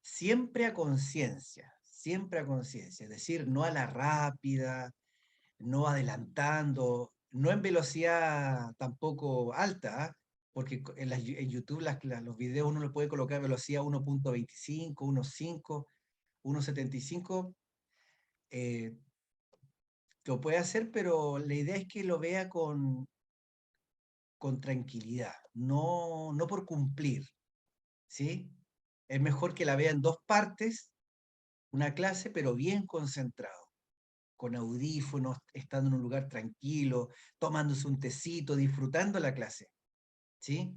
siempre a conciencia, es decir, no a la rápida, no adelantando, no en velocidad tampoco alta, ¿ah? Porque en YouTube los videos uno le puede colocar velocidad 1.25, 1.5, 1.75, eh, lo puede hacer, pero la idea es que lo vea con tranquilidad, no por cumplir, ¿sí? Es mejor que la vea en dos partes, una clase, pero bien concentrado, con audífonos, estando en un lugar tranquilo, tomándose un tecito, disfrutando la clase, ¿sí?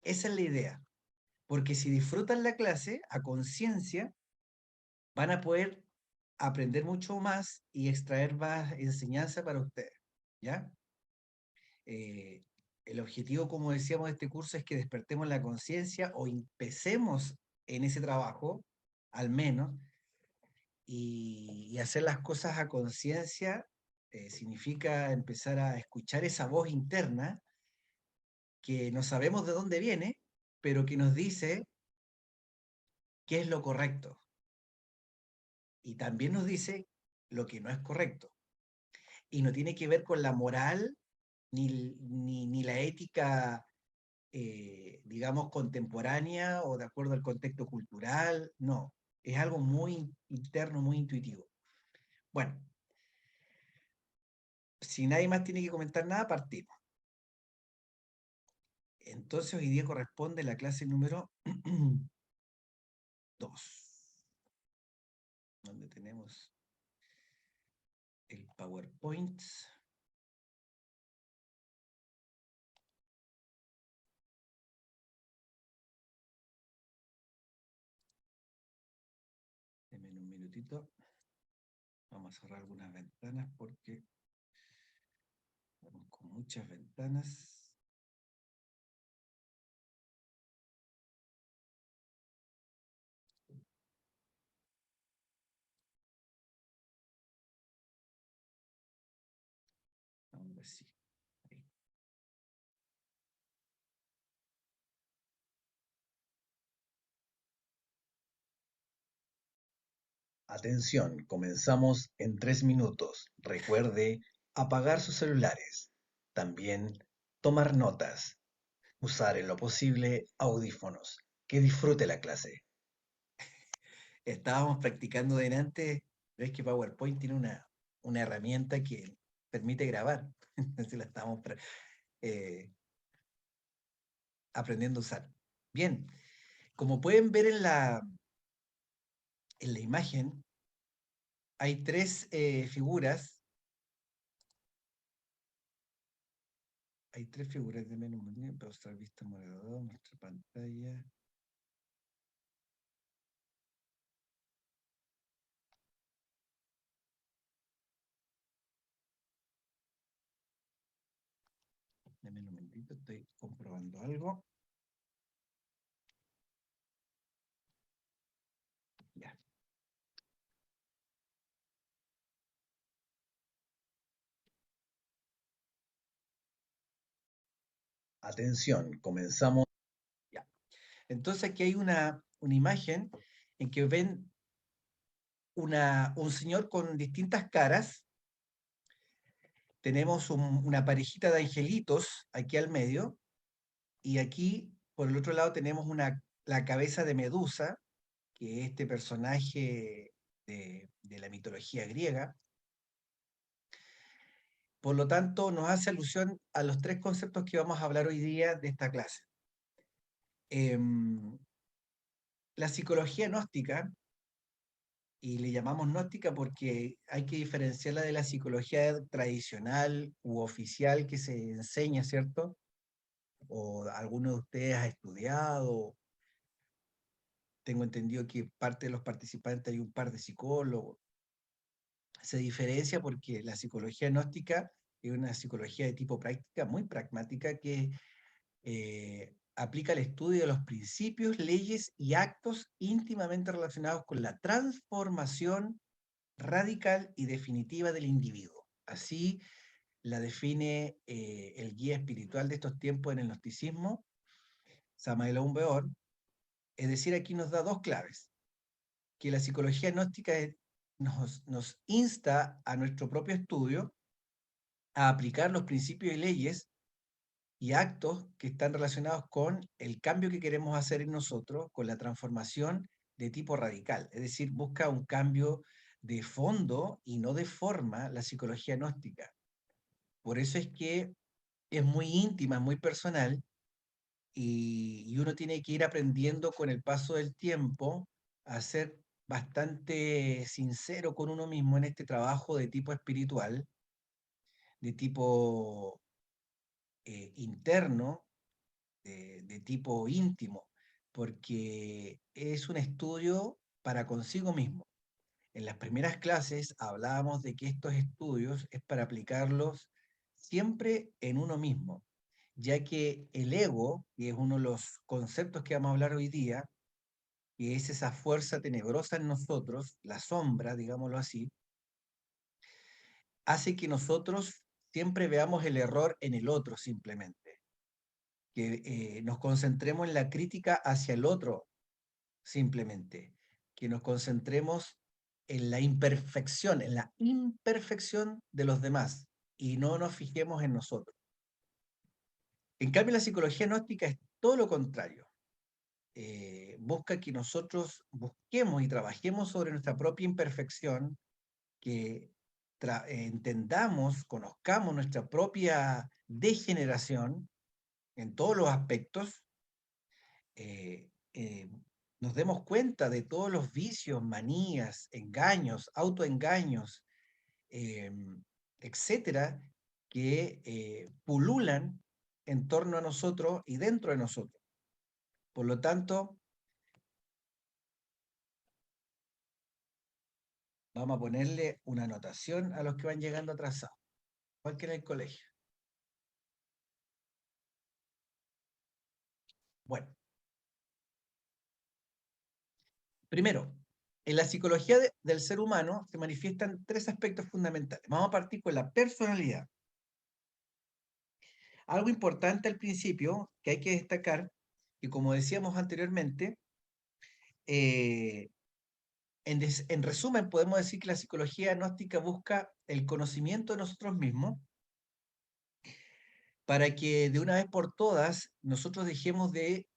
Esa es la idea, porque si disfrutan la clase a conciencia, van a poder aprender mucho más y extraer más enseñanza para ustedes, ¿ya? Eh, el objetivo, como decíamos, de este curso es que despertemos la conciencia o empecemos en ese trabajo, al menos, y hacer las cosas a conciencia significa empezar a escuchar esa voz interna que no sabemos de dónde viene, pero que nos dice qué es lo correcto y también nos dice lo que no es correcto. Y no tiene que ver con la moral ni la ética, digamos, contemporánea o de acuerdo al contexto cultural, no. Es algo muy interno, muy intuitivo. Bueno, si nadie más tiene que comentar nada, partimos. Entonces hoy día corresponde la clase número 2, donde tenemos el PowerPoint. Denme un minutito. Vamos a cerrar algunas ventanas porque estamos con muchas ventanas. Ahora sí. Ahí. Atención, comenzamos en 3 minutos. Recuerde apagar sus celulares. También tomar notas. Usar en lo posible audífonos. Que disfrute la clase. Estábamos practicando delante. Ves que PowerPoint tiene una herramienta que permite grabar. Entonces la estábamos eh, aprendiendo a usar. Bien, como pueden ver en la imagen, hay tres figuras. Hay tres figuras de menú. Pausar vista moderador, nuestra pantalla. Deme un momentito, estoy comprobando algo. Ya. Atención, comenzamos. Ya. Entonces aquí hay una imagen en que ven un señor con distintas caras. Tenemos una parejita de angelitos aquí al medio. Y aquí, por el otro lado, tenemos la cabeza de Medusa, que es este personaje de la mitología griega. Por lo tanto, nos hace alusión a los tres conceptos que vamos a hablar hoy día de esta clase. Em, la psicología gnóstica, y le llamamos gnóstica porque hay que diferenciarla de la psicología tradicional u oficial que se enseña, ¿cierto? O alguno de ustedes ha estudiado. Tengo entendido que parte de los participantes hay un par de psicólogos. Se diferencia porque la psicología gnóstica es una psicología de tipo práctica, muy pragmática, que aplica el estudio de los principios, leyes y actos íntimamente relacionados con la transformación radical y definitiva del individuo. Así la define el guía espiritual de estos tiempos en el gnosticismo, Samael Aun Weor. Es decir, aquí nos da dos claves. que la psicología gnóstica nos insta a nuestro propio estudio a aplicar los principios y leyes y actos que están relacionados con el cambio que queremos hacer en nosotros, con la transformación de tipo radical. Es decir, busca un cambio de fondo y no de forma la psicología gnóstica. Por eso es que es muy íntima, muy personal, y uno tiene que ir aprendiendo con el paso del tiempo a ser bastante sincero con uno mismo en este trabajo de tipo espiritual, de tipo interno, de tipo íntimo, porque es un estudio para consigo mismo. En las primeras clases hablábamos de que estos estudios es para aplicarlos siempre en uno mismo, ya que el ego, que es uno de los conceptos que vamos a hablar hoy día, que es esa fuerza tenebrosa en nosotros, la sombra, digámoslo así, hace que nosotros siempre veamos el error en el otro simplemente, que nos concentremos en la crítica hacia el otro simplemente, que nos concentremos en la imperfección de los demás y no nos fijemos en nosotros. En cambio, la psicología gnóstica es todo lo contrario. Busca que nosotros busquemos y trabajemos sobre nuestra propia imperfección, que entendamos, conozcamos nuestra propia degeneración en todos los aspectos, eh, eh, nos demos cuenta de todos los vicios, manías, engaños, autoengaños, eh, etcétera, que pululan en torno a nosotros y dentro de nosotros. Por lo tanto, vamos a ponerle una anotación a los que van llegando atrasados, igual que en el colegio. Bueno, primero, en la psicología del ser humano se manifiestan tres aspectos fundamentales. Vamos a partir con la personalidad. Algo importante al principio que hay que destacar, que como decíamos anteriormente, eh, en resumen podemos decir que la psicología gnóstica busca el conocimiento de nosotros mismos para que de una vez por todas nosotros dejemos de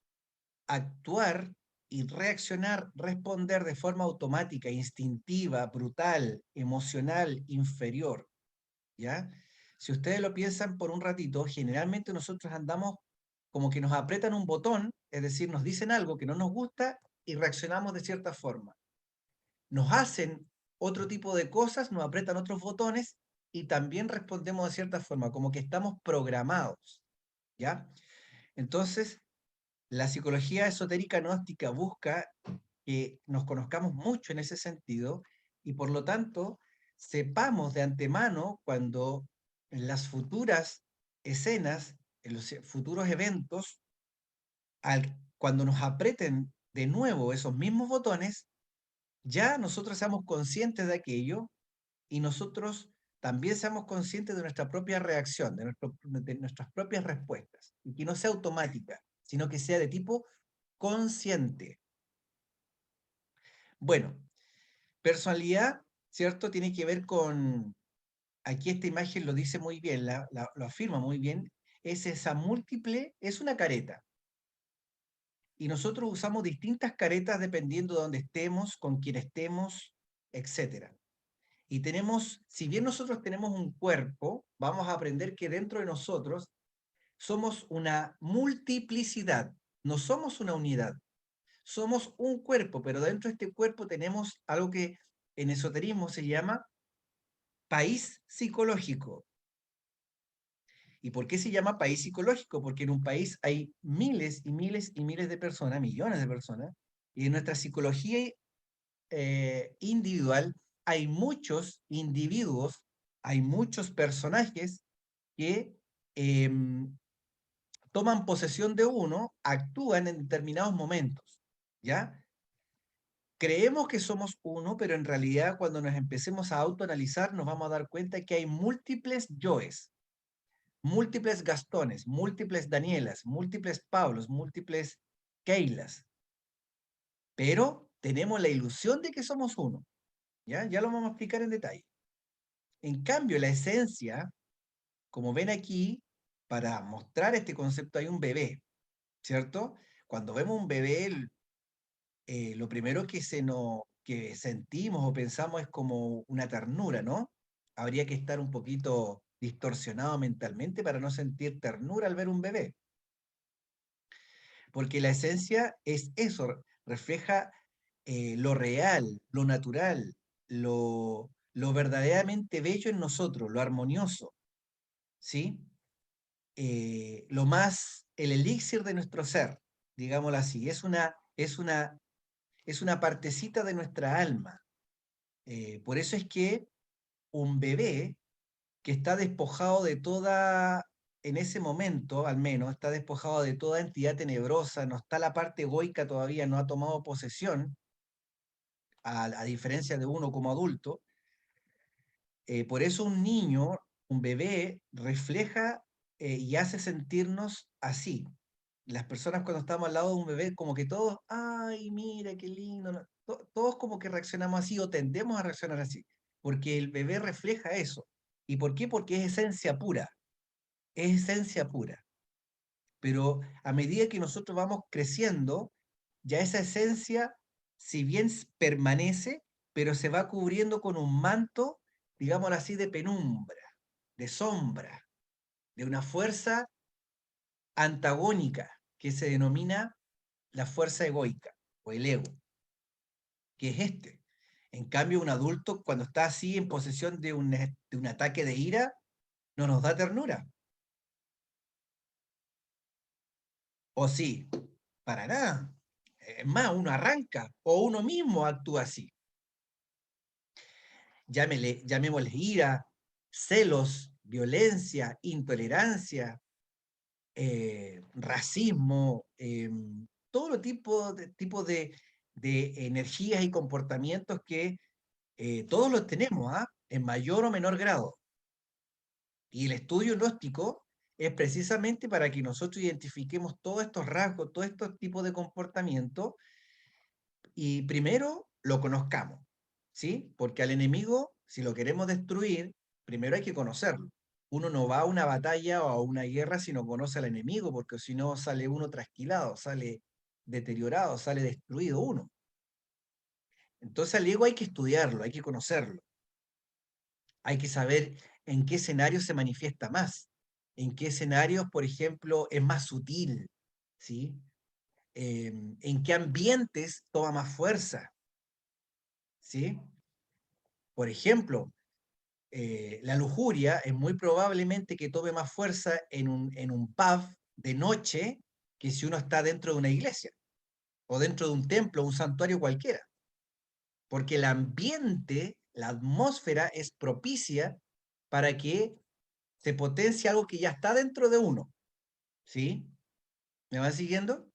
actuar y reaccionar, responder de forma automática, instintiva, brutal, emocional, inferior, ¿ya? Si ustedes lo piensan por un ratito, generalmente nosotros andamos como que nos apretan un botón, es decir, nos dicen algo que no nos gusta y reaccionamos de cierta forma. Nos hacen otro tipo de cosas, nos apretan otros botones y también respondemos de cierta forma, como que estamos programados, ¿ya? Entonces, la psicología esotérica gnóstica busca que nos conozcamos mucho en ese sentido y por lo tanto sepamos de antemano cuando en las futuras escenas, en los futuros eventos, cuando nos aprieten de nuevo esos mismos botones, ya nosotros seamos conscientes de aquello y nosotros también seamos conscientes de nuestra propia reacción, de nuestras propias respuestas, y que no sea automática, sino que sea de tipo consciente. Bueno, personalidad, ¿cierto? Tiene que ver con, aquí esta imagen lo dice muy bien, lo afirma muy bien, es esa múltiple, es una careta. Y nosotros usamos distintas caretas dependiendo de dónde estemos, con quién estemos, etcétera. Y tenemos, si bien nosotros tenemos un cuerpo, vamos a aprender que dentro de nosotros somos una multiplicidad, no somos una unidad. Somos un cuerpo, pero dentro de este cuerpo tenemos algo que en esoterismo se llama país psicológico. ¿Y por qué se llama país psicológico? Porque en un país hay miles y miles y miles de personas, millones de personas, y en nuestra psicología individual hay muchos individuos, hay muchos personajes que eh, toman posesión de uno, actúan en determinados momentos, ¿ya? Creemos que somos uno, pero en realidad cuando nos empecemos a autoanalizar nos vamos a dar cuenta que hay múltiples yoes, múltiples Gastones, múltiples Danielas, múltiples Pablos, múltiples Keilas. Pero tenemos la ilusión de que somos uno. ¿Ya? Ya lo vamos a explicar en detalle. En cambio, la esencia, como ven aquí, para mostrar este concepto hay un bebé, ¿cierto? Cuando vemos un bebé, lo primero que sentimos o pensamos es como una ternura, ¿no? Habría que estar un poquito distorsionado mentalmente para no sentir ternura al ver un bebé, porque la esencia es eso, refleja lo real, lo natural, lo verdaderamente bello en nosotros, lo armonioso, ¿sí? Lo más, el elixir de nuestro ser, digámoslo así, es una partecita de nuestra alma. Por eso es que un bebé que está despojado de toda, en ese momento al menos, está despojado de toda entidad tenebrosa, no está la parte egoica todavía, no ha tomado posesión, a diferencia de uno como adulto. Por eso un niño, un bebé, refleja y hace sentirnos así. Las personas cuando estamos al lado de un bebé, como que todos, ay, mira, qué lindo, ¿no? Todos como que reaccionamos así o tendemos a reaccionar así, porque el bebé refleja eso. ¿Y por qué? Porque es esencia pura. Pero a medida que nosotros vamos creciendo, ya esa esencia, si bien permanece, pero se va cubriendo con un manto, digámoslo así, de penumbra, de sombra, de una fuerza antagónica que se denomina la fuerza egoica o el ego, que es este. En cambio, un adulto, cuando está así en posesión de un ataque de ira, no nos da ternura. O sí, para nada. Es más, uno arranca o uno mismo actúa así. Llamémosle ira, celos, violencia, intolerancia, racismo, todo tipo de energías y comportamientos que todos los tenemos, ¿ah? En mayor o menor grado. Y el estudio gnóstico es precisamente para que nosotros identifiquemos todos estos rasgos, todos estos tipos de comportamientos y primero lo conozcamos, ¿sí? Porque al enemigo, si lo queremos destruir, primero hay que conocerlo. Uno no va a una batalla o a una guerra si no conoce al enemigo, porque si no sale uno trasquilado, sale deteriorado, sale destruido uno. Entonces al ego hay que estudiarlo, hay que conocerlo, hay que saber en qué escenario se manifiesta más, en qué escenarios, por ejemplo, es más sutil, ¿sí? En qué ambientes toma más fuerza, ¿sí? Por ejemplo, la lujuria es muy probablemente que tome más fuerza en un pub de noche que si uno está dentro de una iglesia o dentro de un templo, un santuario cualquiera, porque el ambiente, la atmósfera es propicia para que se potencie algo que ya está dentro de uno, ¿sí? ¿Me van siguiendo?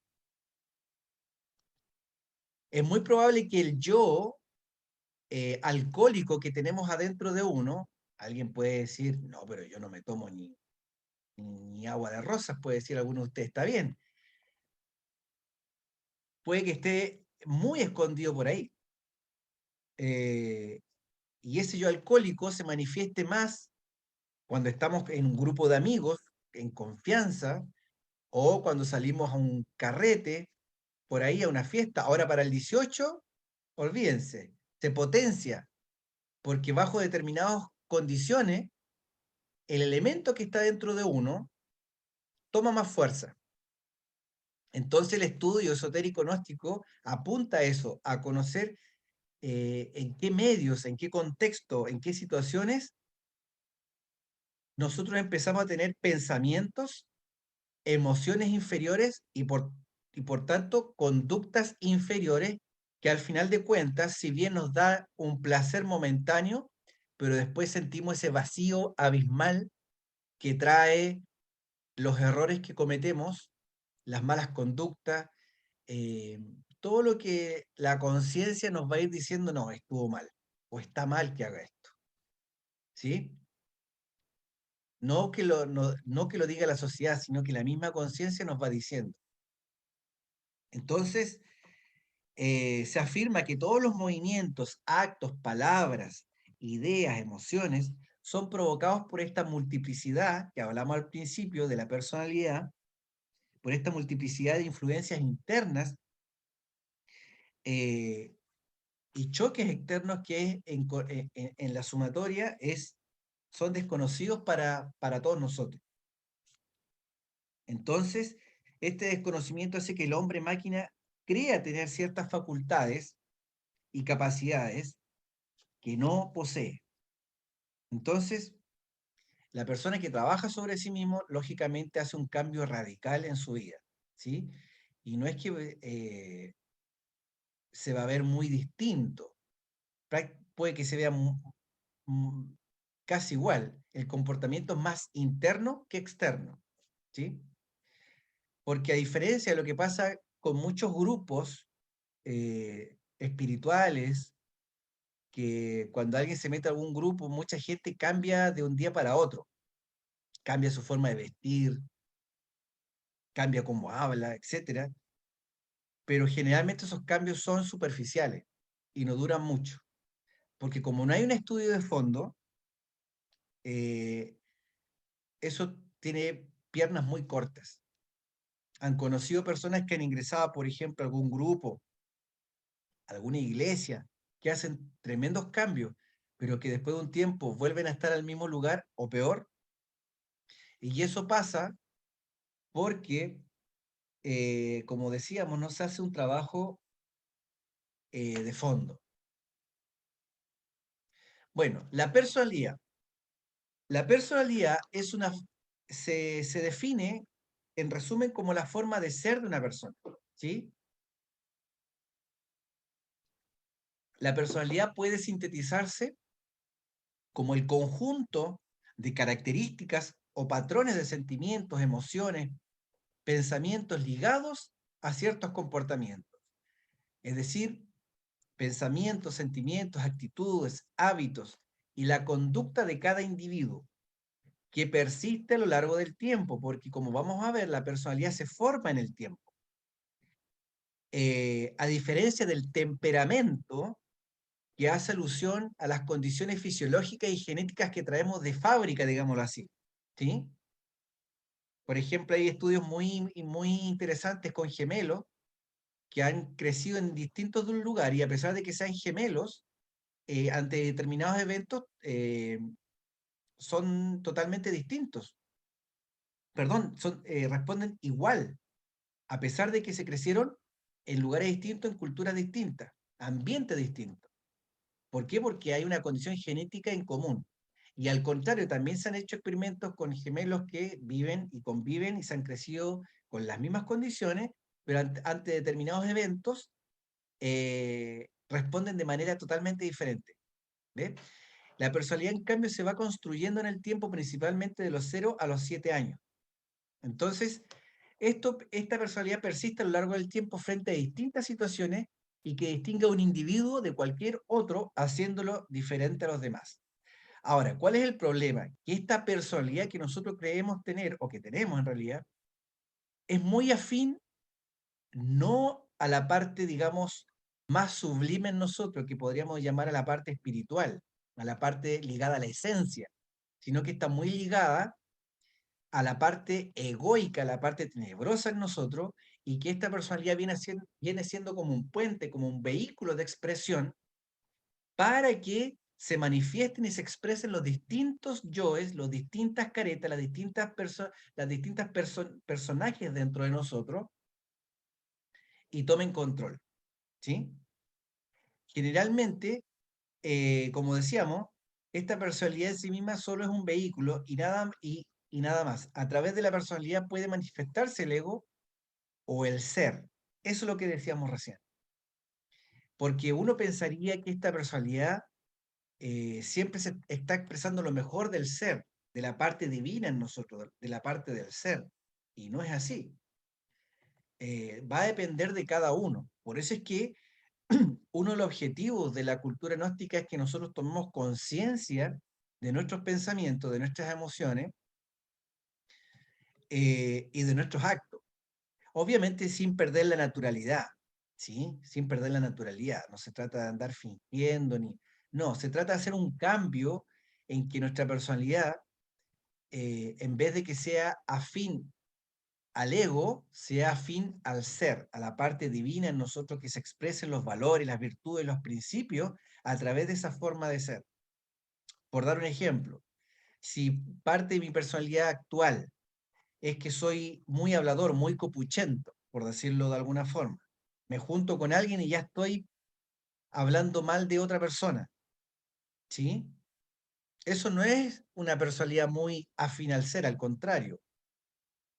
Es muy probable que el yo alcohólico que tenemos adentro de uno, alguien puede decir, no, pero yo no me tomo ni agua de rosas, puede decir alguno de ustedes, está bien. Puede que esté muy escondido por ahí. Eh, y ese yo alcohólico se manifieste más cuando estamos en un grupo de amigos, en confianza, o cuando salimos a un carrete, por ahí a una fiesta. Ahora para el 18, olvídense, se potencia, porque bajo determinadas condiciones, el elemento que está dentro de uno toma más fuerza. Entonces el estudio esotérico gnóstico apunta a eso, a conocer en qué medios, en qué contexto, en qué situaciones nosotros empezamos a tener pensamientos, emociones inferiores y por tanto conductas inferiores que al final de cuentas, si bien nos da un placer momentáneo, pero después sentimos ese vacío abismal que trae los errores que cometemos, las malas conductas, eh, todo lo que la conciencia nos va a ir diciendo, no, estuvo mal, o está mal que haga esto, ¿sí? No que lo diga la sociedad, sino que la misma conciencia nos va diciendo. Entonces, Se afirma que todos los movimientos, actos, palabras, ideas, emociones, son provocados por esta multiplicidad que hablamos al principio de la personalidad, por esta multiplicidad de influencias internas eh, y choques externos que en la sumatoria son desconocidos para todos nosotros. Entonces, este desconocimiento hace que el hombre máquina crea tener ciertas facultades y capacidades que no posee. Entonces, la persona que trabaja sobre sí mismo, lógicamente hace un cambio radical en su vida, ¿sí? Y no es que se va a ver muy distinto, puede que se vea casi igual. El comportamiento es más interno que externo, ¿sí? Porque a diferencia de lo que pasa con muchos grupos espirituales, que cuando alguien se mete a algún grupo, mucha gente cambia de un día para otro, cambia su forma de vestir, cambia cómo habla, etcétera, pero generalmente esos cambios son superficiales y no duran mucho, porque como no hay un estudio de fondo, eh, eso tiene piernas muy cortas. Han conocido personas que han ingresado, por ejemplo, a algún grupo, a alguna iglesia, que hacen tremendos cambios, pero que después de un tiempo vuelven a estar al mismo lugar o peor, y eso pasa porque, como decíamos, no se hace un trabajo de fondo. Bueno, la personalidad. La personalidad se define, en resumen, como la forma de ser de una persona, ¿sí? La personalidad puede sintetizarse como el conjunto de características o patrones de sentimientos, emociones, pensamientos ligados a ciertos comportamientos. Es decir, pensamientos, sentimientos, actitudes, hábitos y la conducta de cada individuo que persiste a lo largo del tiempo, porque como vamos a ver, la personalidad se forma en el tiempo. A diferencia del temperamento, que hace alusión a las condiciones fisiológicas y genéticas que traemos de fábrica, digámoslo así. ¿Sí? Por ejemplo, hay estudios muy interesantes con gemelos que han crecido en distintos lugares y a pesar de que sean gemelos, ante determinados eventos son totalmente distintos. Perdón, responden igual, a pesar de que se crecieron en lugares distintos, en culturas distintas, ambientes distintos. ¿Por qué? Porque hay una condición genética en común. Y al contrario, también se han hecho experimentos con gemelos que viven y conviven y se han crecido con las mismas condiciones, pero ante determinados eventos responden de manera totalmente diferente. ¿Ves? La personalidad, en cambio, se va construyendo en el tiempo principalmente de los 0 a los 7 años. Entonces, esta personalidad persiste a lo largo del tiempo frente a distintas situaciones y que distingue a un individuo de cualquier otro, haciéndolo diferente a los demás. Ahora, ¿cuál es el problema? Que esta personalidad que nosotros creemos tener, o que tenemos en realidad, es muy afín no a la parte, digamos, más sublime en nosotros, que podríamos llamar a la parte espiritual, a la parte ligada a la esencia, sino que está muy ligada a la parte egoica, a la parte tenebrosa en nosotros, y que esta personalidad viene siendo como un puente, como un vehículo de expresión para que se manifiesten y se expresen los distintos yoes, las distintas caretas, las distintas personajes dentro de nosotros y tomen control, ¿sí? Generalmente, como decíamos, esta personalidad en sí misma solo es un vehículo y nada más. A través de la personalidad puede manifestarse el ego o el ser. Eso es lo que decíamos recién. Porque uno pensaría que esta personalidad siempre se está expresando lo mejor del ser, de la parte divina en nosotros, de la parte del ser. Y no es así. Va a depender de cada uno. Por eso es que uno de los objetivos de la cultura gnóstica es que nosotros tomemos conciencia de nuestros pensamientos, de nuestras emociones y de nuestros actos. Obviamente sin perder la naturalidad. ¿sí? Sin perder la naturalidad. No se trata de andar fingiendo, ni... No, se trata de hacer un cambio en que nuestra personalidad, en vez de que sea afín al ego, sea afín al ser, a la parte divina en nosotros que se expresen los valores, las virtudes, los principios a través de esa forma de ser. Por dar un ejemplo, si parte de mi personalidad actual es que soy muy hablador, muy copuchento, por decirlo de alguna forma, me junto con alguien y ya estoy hablando mal de otra persona, ¿sí? Eso no es una personalidad muy afín al ser, al contrario.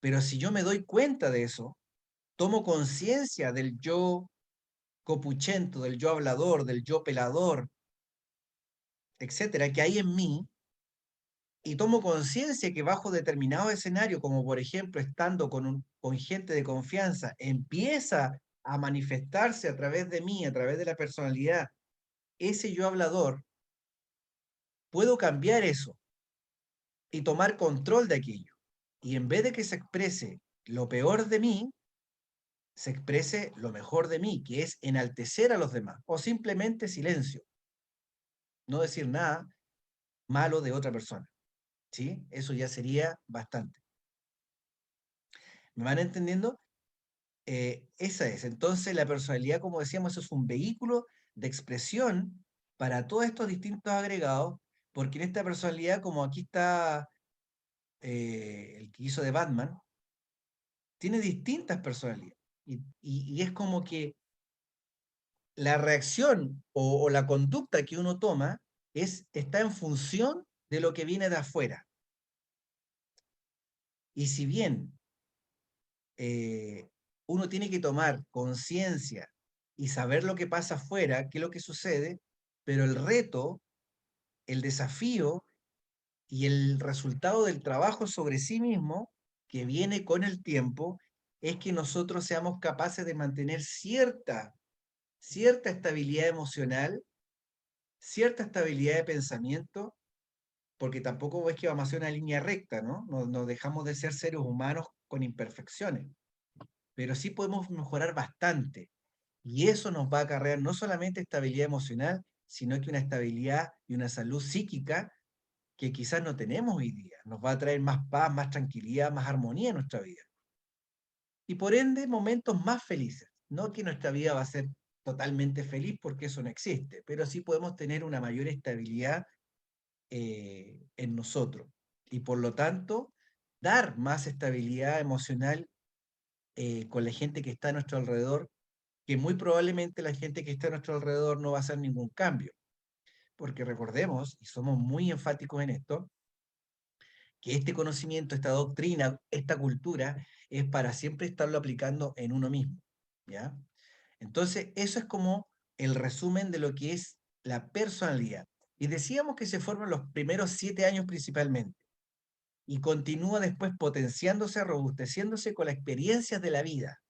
Pero si yo me doy cuenta de eso, tomo conciencia del yo copuchento, del yo hablador, del yo pelador, etcétera, que hay en mí, y tomo conciencia que bajo determinado escenario, como por ejemplo estando con gente de confianza, empieza a manifestarse a través de mí, a través de la personalidad, ese yo hablador, puedo cambiar eso y tomar control de aquello. Y en vez de que se exprese lo peor de mí, se exprese lo mejor de mí, que es enaltecer a los demás, o simplemente silencio, no decir nada malo de otra persona, ¿sí? Eso ya sería bastante. ¿Me van entendiendo? Esa es. Entonces, la personalidad, como decíamos, eso es un vehículo de expresión para todos estos distintos agregados, porque en esta personalidad, como aquí está el que hizo de Batman, tiene distintas personalidades. Y es como que la reacción o la conducta que uno toma está en función de lo que viene de afuera. Y si bien uno tiene que tomar conciencia y saber lo que pasa afuera, qué es lo que sucede, pero el reto, el desafío y el resultado del trabajo sobre sí mismo, que viene con el tiempo, es que nosotros seamos capaces de mantener cierta estabilidad emocional, cierta estabilidad de pensamiento, porque tampoco es que vamos a hacer una línea recta, ¿no? No dejamos de ser seres humanos con imperfecciones, pero sí podemos mejorar bastante. Y eso nos va a acarrear no solamente estabilidad emocional, sino que una estabilidad y una salud psíquica que quizás no tenemos hoy día. Nos va a traer más paz, más tranquilidad, más armonía en nuestra vida. Y por ende, momentos más felices. No que nuestra vida va a ser totalmente feliz porque eso no existe, pero sí podemos tener una mayor estabilidad en nosotros. Y por lo tanto, dar más estabilidad emocional con la gente que está a nuestro alrededor, que muy probablemente la gente que está a nuestro alrededor no va a hacer ningún cambio. Porque recordemos, y somos muy enfáticos en esto, que este conocimiento, esta doctrina, esta cultura, es para siempre estarlo aplicando en uno mismo, ¿ya? Entonces, eso es como el resumen de lo que es la personalidad. Y decíamos que se forman los primeros 7 años principalmente, y continúa después potenciándose, robusteciéndose con las experiencias de la vida.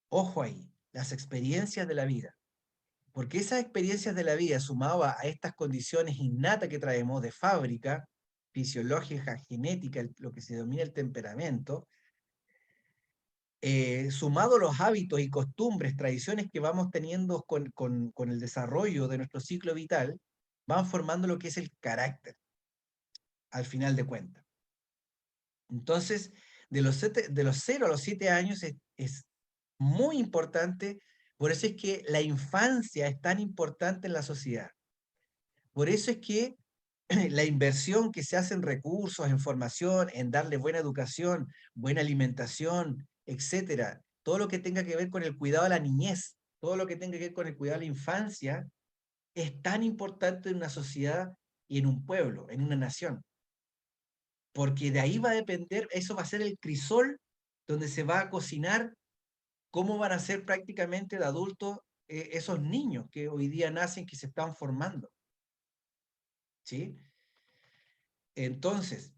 Ojo ahí, las experiencias de la vida. Porque esas experiencias de la vida, sumadas a estas condiciones innatas que traemos de fábrica, fisiológica, genética, lo que se denomina el temperamento, sumado a los hábitos y costumbres, tradiciones que vamos teniendo con el desarrollo de nuestro ciclo vital, van formando lo que es el carácter, al final de cuentas. Entonces, de los 0 a los 7 años es muy importante, por eso es que la infancia es tan importante en la sociedad. Por eso es que la inversión que se hace en recursos, en formación, en darle buena educación, buena alimentación, etcétera, todo lo que tenga que ver con el cuidado de la niñez, todo lo que tenga que ver con el cuidado de la infancia, es tan importante en una sociedad y en un pueblo, en una nación, porque de ahí va a depender, eso va a ser el crisol donde se va a cocinar cómo van a ser prácticamente de adultos esos niños que hoy día nacen, que se están formando, ¿sí? Entonces,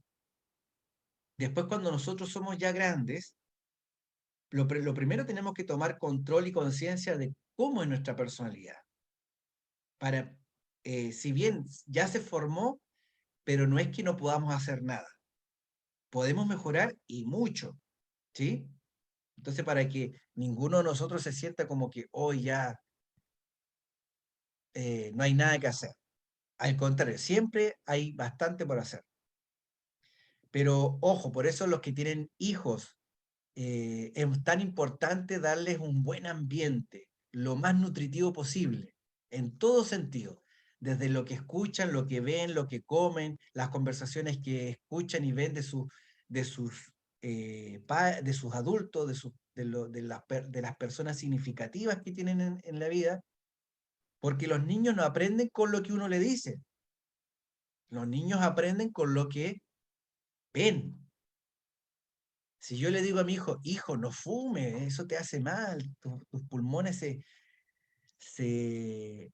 después cuando nosotros somos ya grandes, lo primero tenemos que tomar control y conciencia de cómo es nuestra personalidad. Para, si bien ya se formó, pero no es que no podamos hacer nada. Podemos mejorar y mucho, ¿sí? Entonces, para que ninguno de nosotros se sienta como que hoy ya no hay nada que hacer. Al contrario, siempre hay bastante por hacer. Pero ojo, por eso los que tienen hijos, es tan importante darles un buen ambiente, lo más nutritivo posible, en todo sentido, desde lo que escuchan, lo que ven, lo que comen, las conversaciones que escuchan y ven de sus, de sus adultos, de las personas significativas que tienen en la vida, porque los niños no aprenden con lo que uno le dice, los niños aprenden con lo que ven. Si yo le digo a mi hijo, hijo, no fume, eso te hace mal, tus pulmones se, se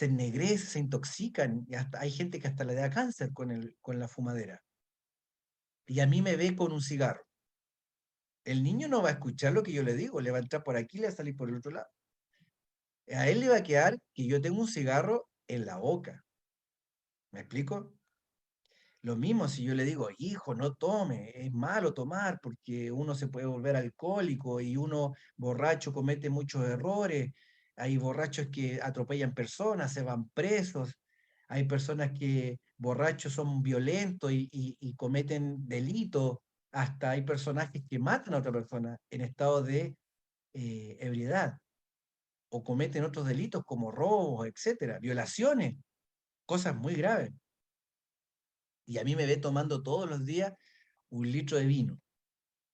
ennegrecen, se intoxican, y hasta, hay gente que hasta le da cáncer con la fumadera. Y a mí me ve con un cigarro. El niño no va a escuchar lo que yo le digo, le va a entrar por aquí y le va a salir por el otro lado. A él le va a quedar que yo tengo un cigarro en la boca. ¿Me explico? Lo mismo si yo le digo, hijo, no tome, es malo tomar porque uno se puede volver alcohólico y uno borracho comete muchos errores. Hay borrachos que atropellan personas, se van presos. Hay personas que borrachos son violentos y cometen delitos. Hasta hay personajes que matan a otra persona en estado de ebriedad o cometen otros delitos como robos, etcétera, violaciones, cosas muy graves. Y a mí me ve tomando todos los días 1 litro de vino.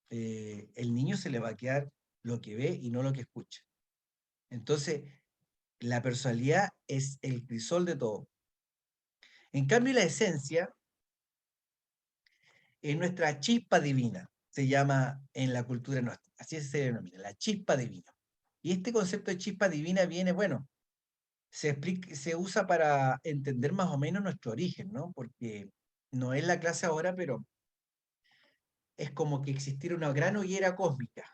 El niño se le va a quedar lo que ve y no lo que escucha. Entonces, la personalidad es el crisol de todo. En cambio, la esencia es nuestra chispa divina, se llama en la cultura nuestra, así se denomina, la chispa divina. Y este concepto de chispa divina viene, bueno, se usa para entender más o menos nuestro origen, ¿no? Porque no es la clase ahora, pero es como que existiera una gran hoguera cósmica,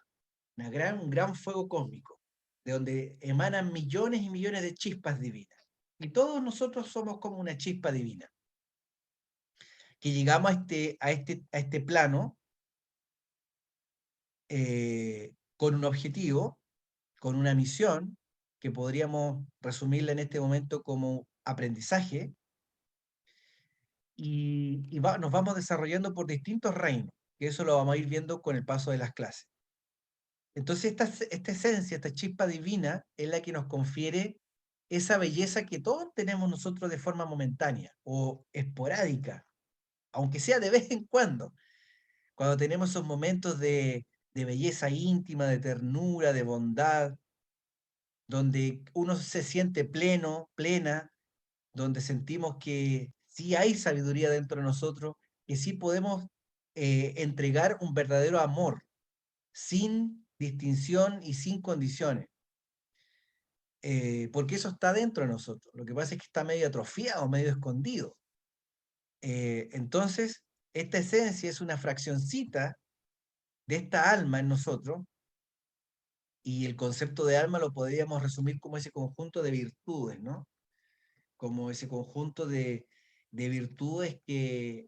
un gran fuego cósmico, de donde emanan millones y millones de chispas divinas. Y todos nosotros somos como una chispa divina, que llegamos a este plano con un objetivo, con una misión, que podríamos resumirla en este momento como aprendizaje, nos vamos desarrollando por distintos reinos, que eso lo vamos a ir viendo con el paso de las clases. Entonces, esta esencia, esta chispa divina, es la que nos confiere esa belleza que todos tenemos nosotros de forma momentánea o esporádica, aunque sea de vez en cuando tenemos esos momentos de belleza íntima, de ternura, de bondad, donde uno se siente pleno, plena, donde sentimos que sí hay sabiduría dentro de nosotros, que sí podemos entregar un verdadero amor sin distinción y sin condiciones. Porque eso está dentro de nosotros. Lo que pasa es que está medio atrofiado, medio escondido. Entonces, esta esencia es una fraccioncita de esta alma en nosotros, y el concepto de alma lo podríamos resumir como ese conjunto de virtudes, ¿no? Como ese conjunto de virtudes que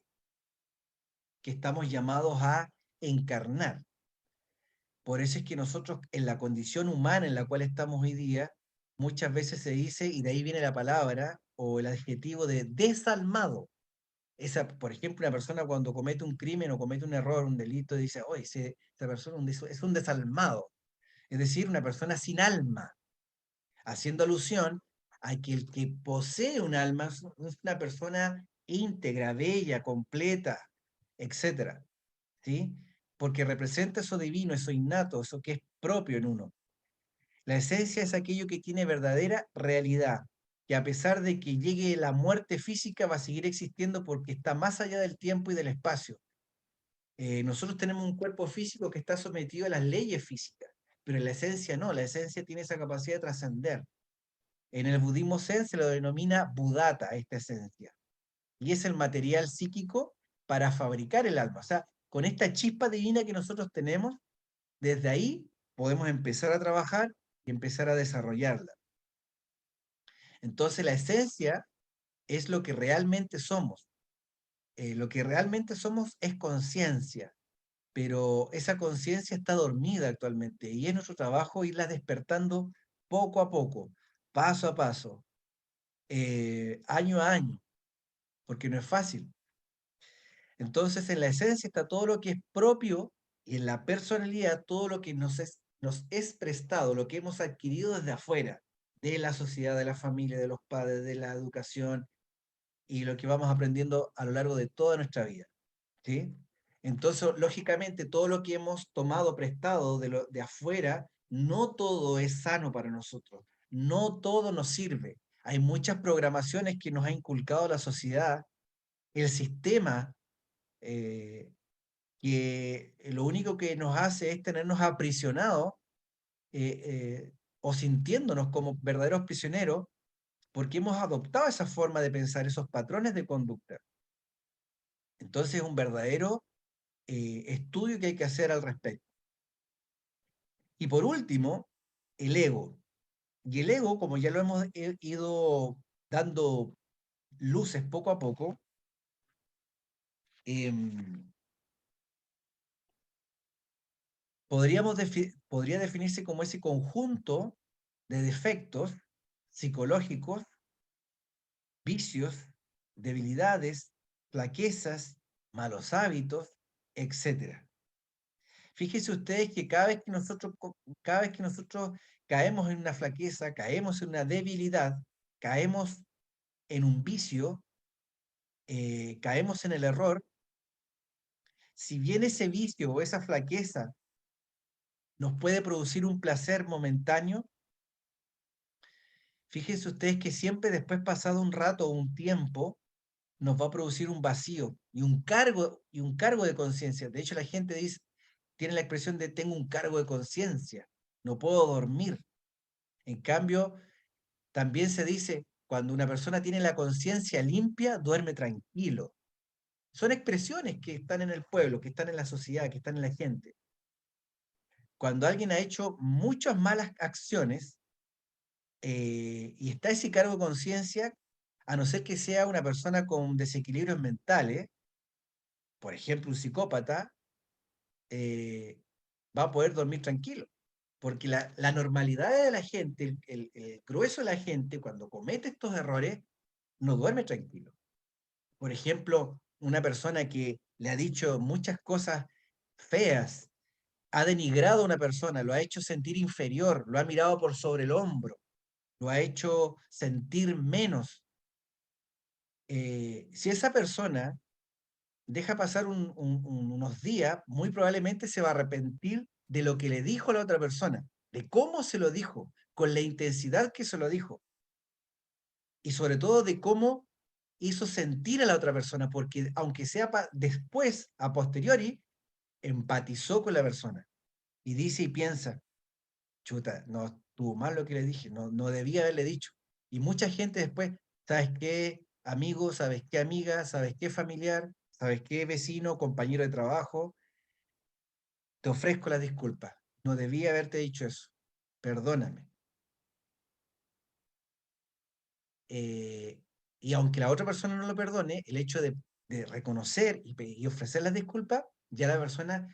estamos llamados a encarnar. Por eso es que nosotros, en la condición humana en la cual estamos hoy día, muchas veces se dice, y de ahí viene la palabra o el adjetivo de desalmado. Por ejemplo, una persona cuando comete un crimen o comete un error, un delito, dice, oye, esa persona es un desalmado. Es decir, una persona sin alma, haciendo alusión a que el que posee un alma es una persona íntegra, bella, completa, etcétera, ¿sí? Porque representa eso divino, eso innato, eso que es propio en uno. La esencia es aquello que tiene verdadera realidad, que a pesar de que llegue la muerte física va a seguir existiendo porque está más allá del tiempo y del espacio. Nosotros tenemos un cuerpo físico que está sometido a las leyes físicas, pero la esencia no, la esencia tiene esa capacidad de trascender. En el budismo zen se lo denomina budata, esta esencia, y es el material psíquico para fabricar el alma. O sea, con esta chispa divina que nosotros tenemos, desde ahí podemos empezar a trabajar y empezar a desarrollarla. Entonces la esencia es lo que realmente somos. Lo que realmente somos es conciencia. pero esa conciencia está dormida actualmente y es nuestro trabajo irla despertando poco a poco, paso a paso, año a año, porque no es fácil. Entonces, en la esencia está todo lo que es propio y en la personalidad todo lo que nos es prestado, lo que hemos adquirido desde afuera, de la sociedad, de la familia, de los padres, de la educación y lo que vamos aprendiendo a lo largo de toda nuestra vida. ¿Sí? Entonces, lógicamente, todo lo que hemos tomado prestado de afuera, no todo es sano para nosotros, no todo nos sirve. Hay muchas programaciones que nos ha inculcado la sociedad, el sistema, eh, que lo único que nos hace es tenernos aprisionados eh, eh, o sintiéndonos como verdaderos prisioneros porque hemos adoptado esa forma de pensar, esos patrones de conducta. Entonces, es un verdadero estudio que hay que hacer al respecto. Y por último, el ego. Y el ego, como ya lo hemos ido dando luces poco a poco, em, podría definirse como ese conjunto de defectos psicológicos, vicios, debilidades, flaquezas, malos hábitos, etcétera. Fíjense ustedes que cada vez que nosotros caemos en una flaqueza, caemos en una debilidad, caemos en un vicio, caemos en el error, si bien ese vicio o esa flaqueza nos puede producir un placer momentáneo, fíjense ustedes que siempre después, pasado un rato o un tiempo, nos va a producir un vacío y un cargo de conciencia. De hecho, la gente dice, tiene la expresión de tengo un cargo de conciencia, no puedo dormir. En cambio, también se dice, cuando una persona tiene la conciencia limpia, duerme tranquilo. Son expresiones que están en el pueblo, que están en la sociedad, que están en la gente. Cuando alguien ha hecho muchas malas acciones y está ese cargo de conciencia, a no ser que sea una persona con desequilibrios mentales, por ejemplo, un psicópata, eh, va a poder dormir tranquilo. Porque la normalidad de la gente, el grueso de la gente, cuando comete estos errores, no duerme tranquilo. Por ejemplo, una persona que le ha dicho muchas cosas feas, ha denigrado a una persona, lo ha hecho sentir inferior, lo ha mirado por sobre el hombro, lo ha hecho sentir menos. Si esa persona deja pasar unos días, muy probablemente se va a arrepentir de lo que le dijo a la otra persona, de cómo se lo dijo, con la intensidad que se lo dijo, y sobre todo de cómo hizo sentir a la otra persona, porque aunque sea después, a posteriori, empatizó con la persona y dice y piensa, chuta, no estuvo mal lo que le dije, no debía haberle dicho. Y mucha gente después, ¿sabes qué amigo? ¿Sabes qué amiga? ¿Sabes qué familiar? ¿Sabes qué vecino, compañero de trabajo? Te ofrezco la disculpa. No debía haberte dicho eso. Perdóname. Eh, y aunque la otra persona no lo perdone, el hecho de reconocer y ofrecer las disculpas, ya la persona,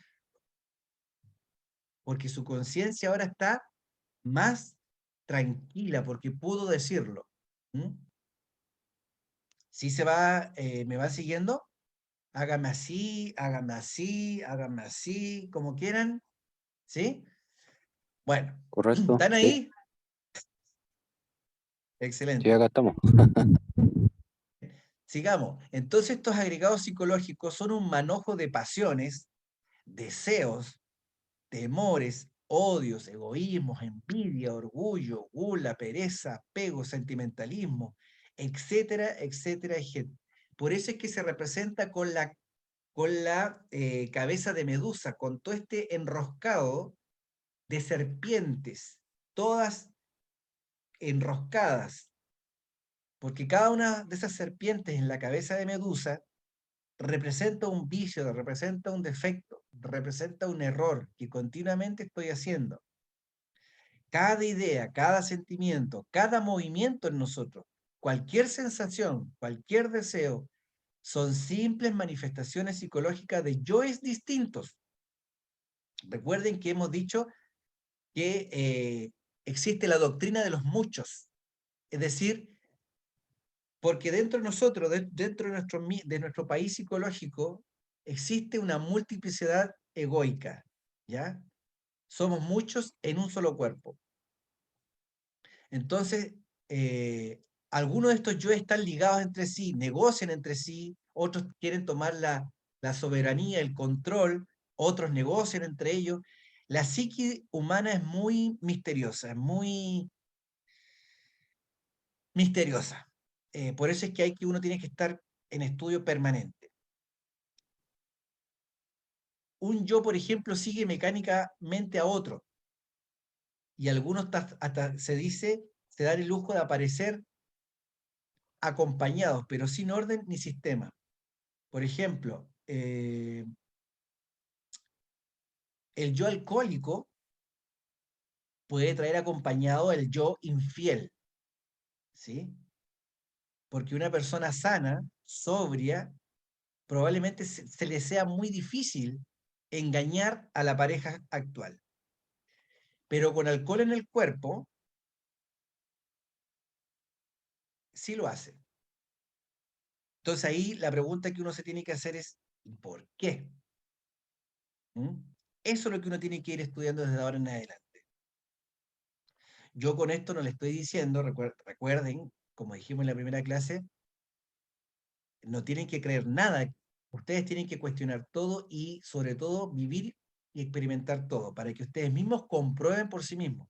porque su conciencia ahora está más tranquila, porque pudo decirlo. ¿Mm? Si se va, me va siguiendo, hágame así, hágame así, hágame así, como quieran, ¿sí? Bueno, ¿Correcto? ¿están Sí, ahí? sí, Excelente. acá estamos. Sigamos. Entonces, estos agregados psicológicos son un manojo de pasiones, deseos, temores, odios, egoísmos, envidia, orgullo, gula, pereza, apego, sentimentalismo, etcétera, etcétera, etcétera. Por eso es que se representa con la cabeza de Medusa, con todo este enroscado de serpientes, todas enroscadas, porque cada una de esas serpientes en la cabeza de Medusa representa un vicio, representa un defecto, representa un error que continuamente estoy haciendo. Cada idea, cada sentimiento, cada movimiento en nosotros, cualquier sensación, cualquier deseo, son simples manifestaciones psicológicas de yoes distintos. Recuerden que hemos dicho que existe la doctrina de los muchos, es decir, porque dentro de nosotros, dentro de nuestro país psicológico, existe una multiplicidad egoica, ¿ya? Somos muchos en un solo cuerpo. Entonces, eh, algunos de estos yo están ligados entre sí, negocian entre sí, otros quieren tomar la soberanía, el control, otros negocian entre ellos. La psique humana es muy misteriosa, es muy misteriosa. Por eso es que uno tiene que estar en estudio permanente. Un yo, por ejemplo, sigue mecánicamente a otro, y algunos hasta se dice, se dan el lujo de aparecer acompañados, pero sin orden ni sistema. Por ejemplo, el yo alcohólico puede traer acompañado el yo infiel, ¿sí? Porque una persona sana, sobria, probablemente se le sea muy difícil engañar a la pareja actual. Pero con alcohol en el cuerpo, sí lo hace. Entonces ahí la pregunta que uno se tiene que hacer es, ¿por qué? ¿Mm? Eso es lo que uno tiene que ir estudiando desde ahora en adelante. Yo con esto no le estoy diciendo, recuerden, como dijimos en la primera clase, no tienen que creer nada. Ustedes tienen que cuestionar todo y sobre todo vivir y experimentar todo para que ustedes mismos comprueben por sí mismos.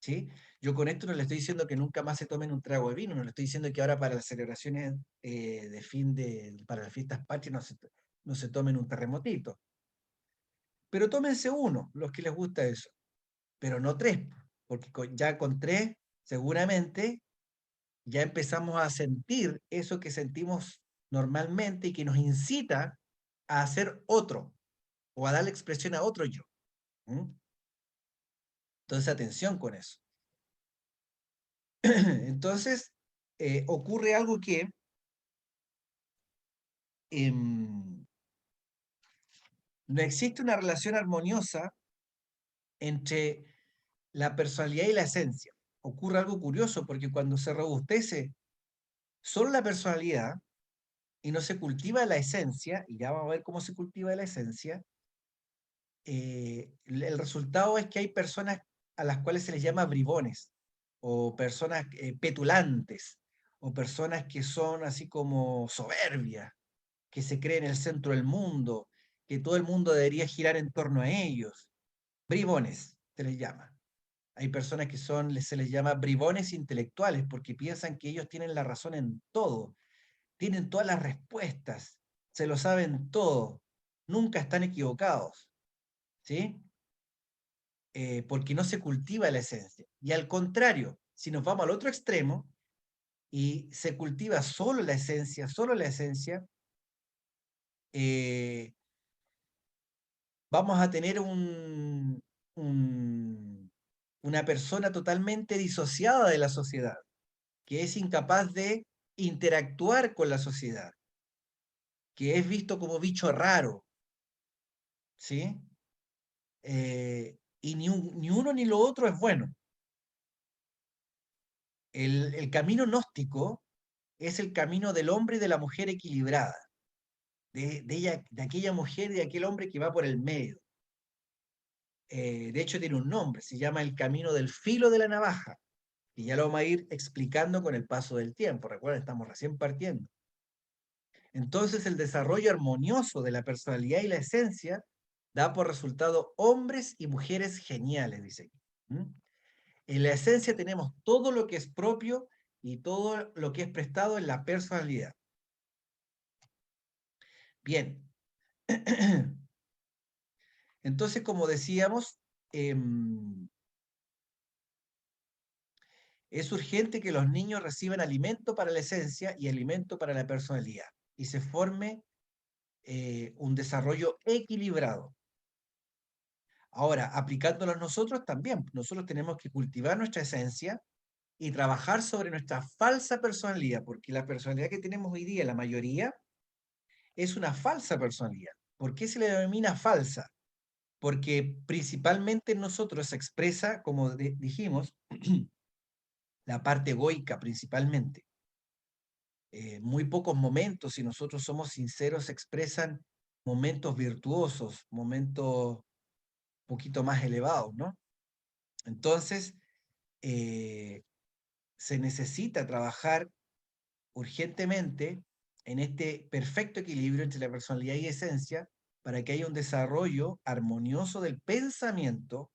¿Sí? Yo con esto no le estoy diciendo que nunca más se tomen un trago de vino, no le estoy diciendo que ahora para las celebraciones para las fiestas patrias no se tomen un terremotito. Pero tómense uno, los que les gusta eso, pero no tres, porque ya con tres seguramente ya empezamos a sentir eso que sentimos normalmente y que nos incita a hacer otro o a darle expresión a otro yo. ¿Mm? Entonces, atención con eso. Entonces, ocurre algo que em, no existe una relación armoniosa entre la personalidad y la esencia. Ocurre algo curioso porque cuando se robustece solo la personalidad y no se cultiva la esencia, y ya vamos a ver cómo se cultiva la esencia, el resultado es que hay personas a las cuales se les llama bribones, o personas petulantes, o personas que son así como soberbias, que se creen el centro del mundo, que todo el mundo debería girar en torno a ellos. Bribones se les llama. Hay personas que se les llama bribones intelectuales porque piensan que ellos tienen la razón en todo, tienen todas las respuestas, se lo saben todo, nunca están equivocados, ¿sí? Porque no se cultiva la esencia. Y al contrario, si nos vamos al otro extremo y se cultiva solo la esencia, eh, vamos a tener una persona totalmente disociada de la sociedad, que es incapaz de interactuar con la sociedad, que es visto como bicho raro, ¿sí? Y ni uno ni lo otro es bueno. El camino gnóstico es el camino del hombre y de la mujer equilibrada, de aquella mujer y de aquel hombre que va por el medio. De hecho, tiene un nombre, se llama el camino del filo de la navaja, y ya lo vamos a ir explicando con el paso del tiempo. Recuerden, estamos recién partiendo. Entonces, el desarrollo armonioso de la personalidad y la esencia da por resultado hombres y mujeres geniales, dice aquí. ¿Mm? En la esencia tenemos todo lo que es propio y todo lo que es prestado en la personalidad. Bien. Entonces, como decíamos, es urgente que los niños reciban alimento para la esencia y alimento para la personalidad y se forme un desarrollo equilibrado. Ahora, aplicándolo a nosotros también, nosotros tenemos que cultivar nuestra esencia y trabajar sobre nuestra falsa personalidad, porque la personalidad que tenemos hoy día, la mayoría, es una falsa personalidad. ¿Por qué se le denomina falsa? porque principalmente en nosotros se expresa, como dijimos, la parte egoica principalmente. Muy pocos momentos, si nosotros somos sinceros, se expresan momentos virtuosos, momentos un poquito más elevados, ¿no? Entonces, eh, se necesita trabajar urgentemente en este perfecto equilibrio entre la personalidad y esencia para que haya un desarrollo armonioso del pensamiento,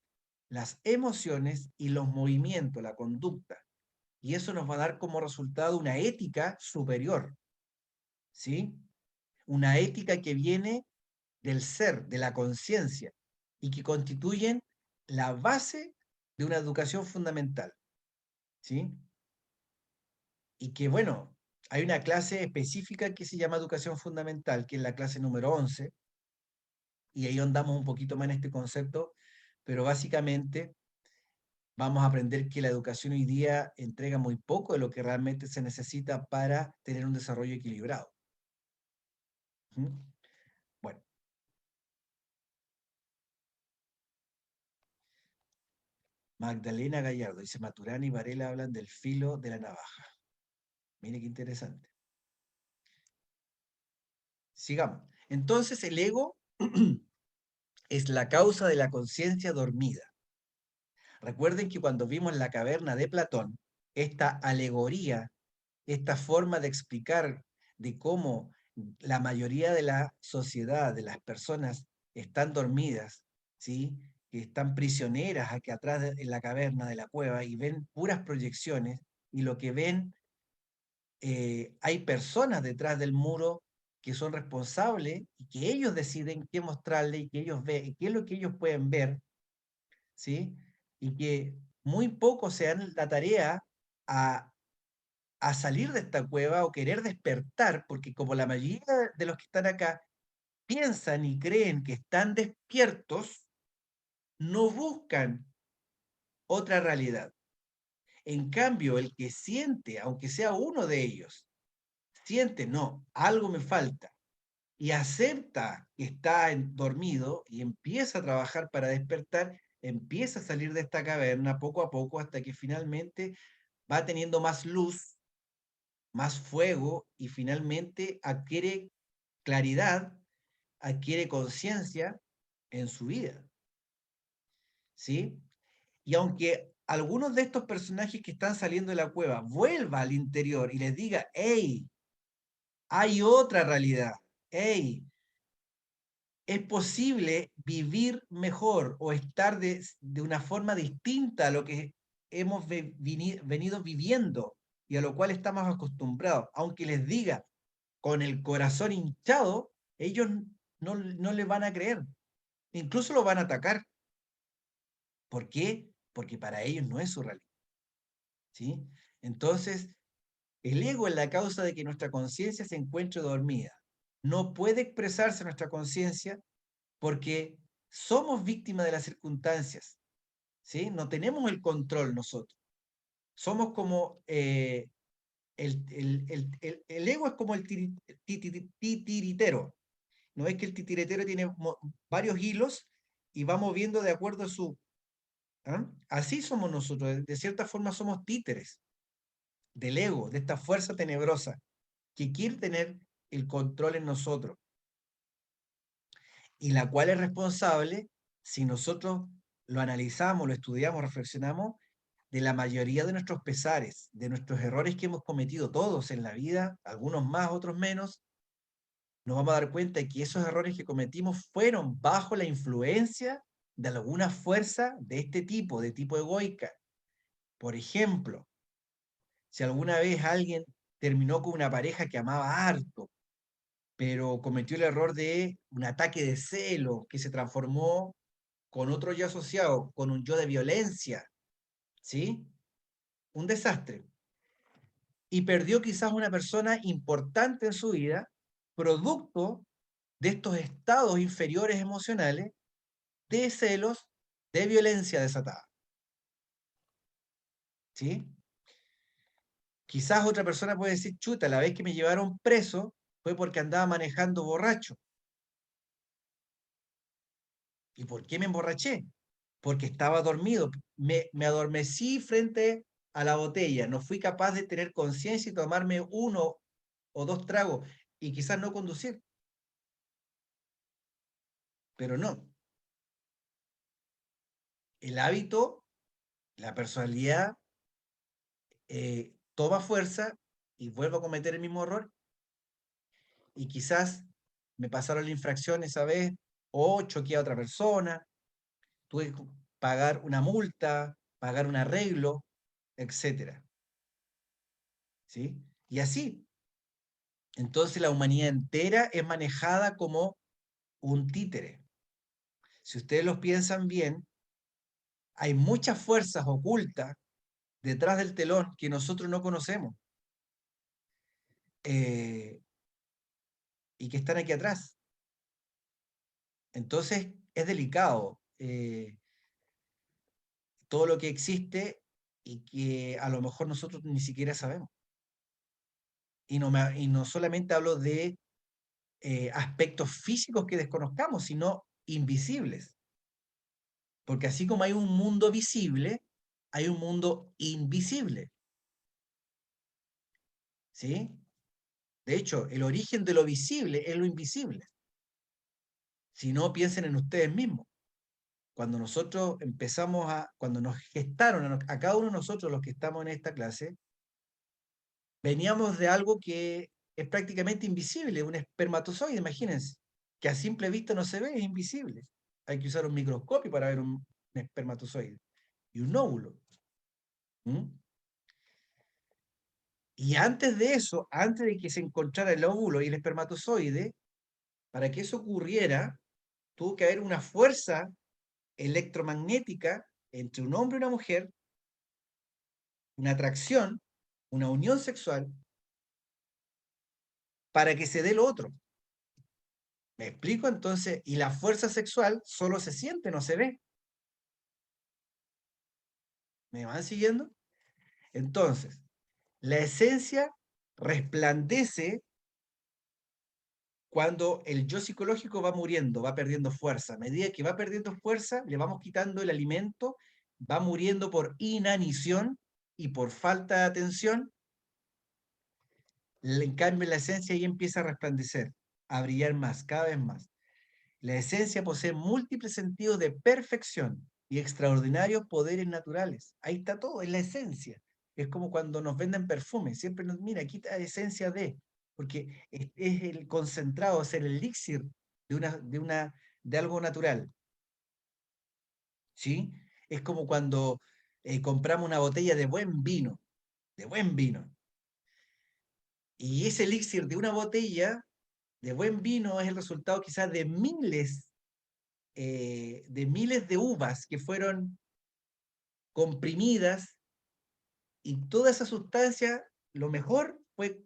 las emociones y los movimientos, la conducta. Y eso nos va a dar como resultado una ética superior, ¿sí? Una ética que viene del ser, de la conciencia, y que constituyen la base de una educación fundamental, ¿sí? Y que, bueno, hay una clase específica que se llama educación fundamental, que es la clase número 11, y ahí andamos un poquito más en este concepto, pero básicamente vamos a aprender que la educación hoy día entrega muy poco de lo que realmente se necesita para tener un desarrollo equilibrado. ¿Mm? Bueno, Magdalena Gallardo dice, Maturana y Varela hablan del filo de la navaja. Mire qué interesante. Sigamos. Entonces el ego es la causa de la conciencia dormida. Recuerden que cuando vimos la caverna de Platón, esta alegoría, esta forma de explicar de cómo la mayoría de la sociedad, de las personas, están dormidas, ¿sí? Que están prisioneras aquí atrás en la caverna de la cueva y ven puras proyecciones y lo que ven, hay personas detrás del muro que son responsables y que ellos deciden qué mostrarle y que ellos ven, qué es lo que ellos pueden ver, ¿sí? Y que muy pocos se dan la tarea a, a salir de esta cueva o querer despertar, porque como la mayoría de los que están acá piensan y creen que están despiertos, no buscan otra realidad. En cambio, el que siente, aunque sea uno de ellos, siente, no, algo me falta, y acepta que está dormido y empieza a trabajar para despertar, empieza a salir de esta caverna poco a poco hasta que finalmente va teniendo más luz, más fuego y finalmente adquiere claridad, adquiere conciencia en su vida, ¿sí? Y aunque algunos de estos personajes que están saliendo de la cueva vuelva al interior y les diga, hey, hay otra realidad, hey, es posible vivir mejor o estar de una forma distinta a lo que hemos venido viviendo y a lo cual estamos acostumbrados. Aunque les diga con el corazón hinchado, ellos no le van a creer. Incluso lo van a atacar. ¿Por qué? Porque para ellos no es su realidad. ¿Sí? Entonces, el ego es la causa de que nuestra conciencia se encuentre dormida. No puede expresarse nuestra conciencia porque somos víctimas de las circunstancias, ¿sí? No tenemos el control nosotros. Somos como, el ego es como el titiritero. ¿No es que el titiritero tiene varios hilos y va moviendo de acuerdo a su... ¿Ah? Así somos nosotros, de cierta forma somos títeres del ego, de esta fuerza tenebrosa que quiere tener el control en nosotros y la cual es responsable, si nosotros lo analizamos, lo estudiamos, reflexionamos, de la mayoría de nuestros pesares, de nuestros errores que hemos cometido todos en la vida, algunos más, otros menos, nos vamos a dar cuenta de que esos errores que cometimos fueron bajo la influencia de alguna fuerza de este tipo, de tipo egoica. Por ejemplo, si alguna vez alguien terminó con una pareja que amaba harto, pero cometió el error de un ataque de celo que se transformó con otro yo asociado, con un yo de violencia, ¿sí? Un desastre. Y perdió quizás una persona importante en su vida, producto de estos estados inferiores emocionales, de celos, de violencia desatada, ¿sí? Quizás otra persona puede decir, chuta, la vez que me llevaron preso fue porque andaba manejando borracho. ¿Y por qué me emborraché? Porque estaba dormido. Me adormecí frente a la botella. No fui capaz de tener conciencia y tomarme uno o dos tragos y quizás no conducir. Pero no. El hábito, la personalidad, toma fuerza y vuelvo a cometer el mismo error. Y quizás me pasaron la infracción esa vez o choqué a otra persona. Tuve que pagar una multa, pagar un arreglo, etcétera. ¿Sí? Y así. Entonces la humanidad entera es manejada como un títere. Si ustedes lo piensan bien, hay muchas fuerzas ocultas detrás del telón que nosotros no conocemos eh, y que están aquí atrás. Entonces es delicado todo lo que existe y que a lo mejor nosotros ni siquiera sabemos. Y no solamente hablo de aspectos físicos que desconozcamos, sino invisibles. Porque así como hay un mundo visible, hay un mundo invisible. ¿Sí? De hecho, el origen de lo visible es lo invisible. Si no, piensen en ustedes mismos. Cuando nosotros cuando nos gestaron a cada uno de nosotros los que estamos en esta clase, veníamos de algo que es prácticamente invisible, un espermatozoide, imagínense, que a simple vista no se ve, es invisible. Hay que usar un microscopio para ver un espermatozoide y un óvulo. ¿Mm? Y antes de eso, antes de que se encontrara el óvulo y el espermatozoide, para que eso ocurriera, tuvo que haber una fuerza electromagnética entre un hombre y una mujer, una atracción, una unión sexual, para que se dé lo otro. ¿Me explico? Entonces, y la fuerza sexual solo se siente, no se ve. ¿Me van siguiendo? Entonces, la esencia resplandece cuando el yo psicológico va muriendo, va perdiendo fuerza. A medida que va perdiendo fuerza, le vamos quitando el alimento, va muriendo por inanición y por falta de atención. En cambio, la esencia ahí empieza a resplandecer, a brillar más, cada vez más. La esencia posee múltiples sentidos de perfección y extraordinarios poderes naturales. Ahí está todo, es la esencia. Es como cuando nos venden perfumes, siempre nos, mira, aquí está la esencia de, porque es el concentrado, es el elixir de algo natural, ¿sí? Es como cuando compramos una botella de buen vino, y ese elixir de una botella de buen vino es el resultado quizás de miles de uvas que fueron comprimidas y toda esa sustancia, lo mejor fue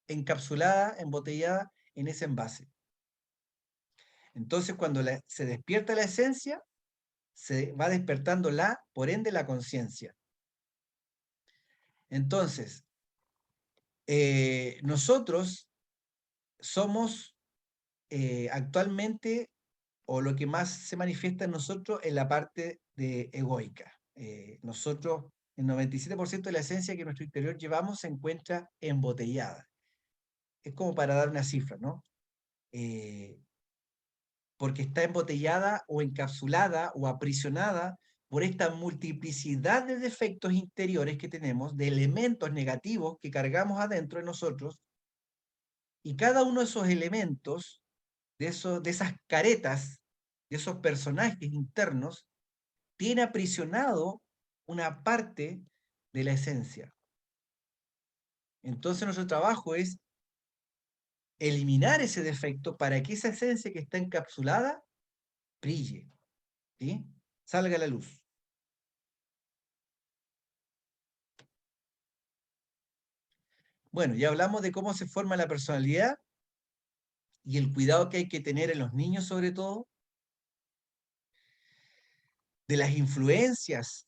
encapsulada, embotellada en ese envase. Entonces, cuando se despierta la esencia, se va despertando por ende, la conciencia. Entonces, nosotros somos actualmente, o lo que más se manifiesta en nosotros, en la parte de egoica. Nosotros, el 97% de la esencia que en nuestro interior llevamos se encuentra embotellada. Es como para dar una cifra, ¿no? Eh, Porque está embotellada o encapsulada o aprisionada por esta multiplicidad de defectos interiores que tenemos, de elementos negativos que cargamos adentro de nosotros, y cada uno de esos elementos, de esas caretas, de esos personajes internos, tiene aprisionado una parte de la esencia. Entonces nuestro trabajo es eliminar ese defecto para que esa esencia que está encapsulada brille, ¿sí? Salga a la luz. Bueno, ya hablamos de cómo se forma la personalidad y el cuidado que hay que tener en los niños sobre todo, de las influencias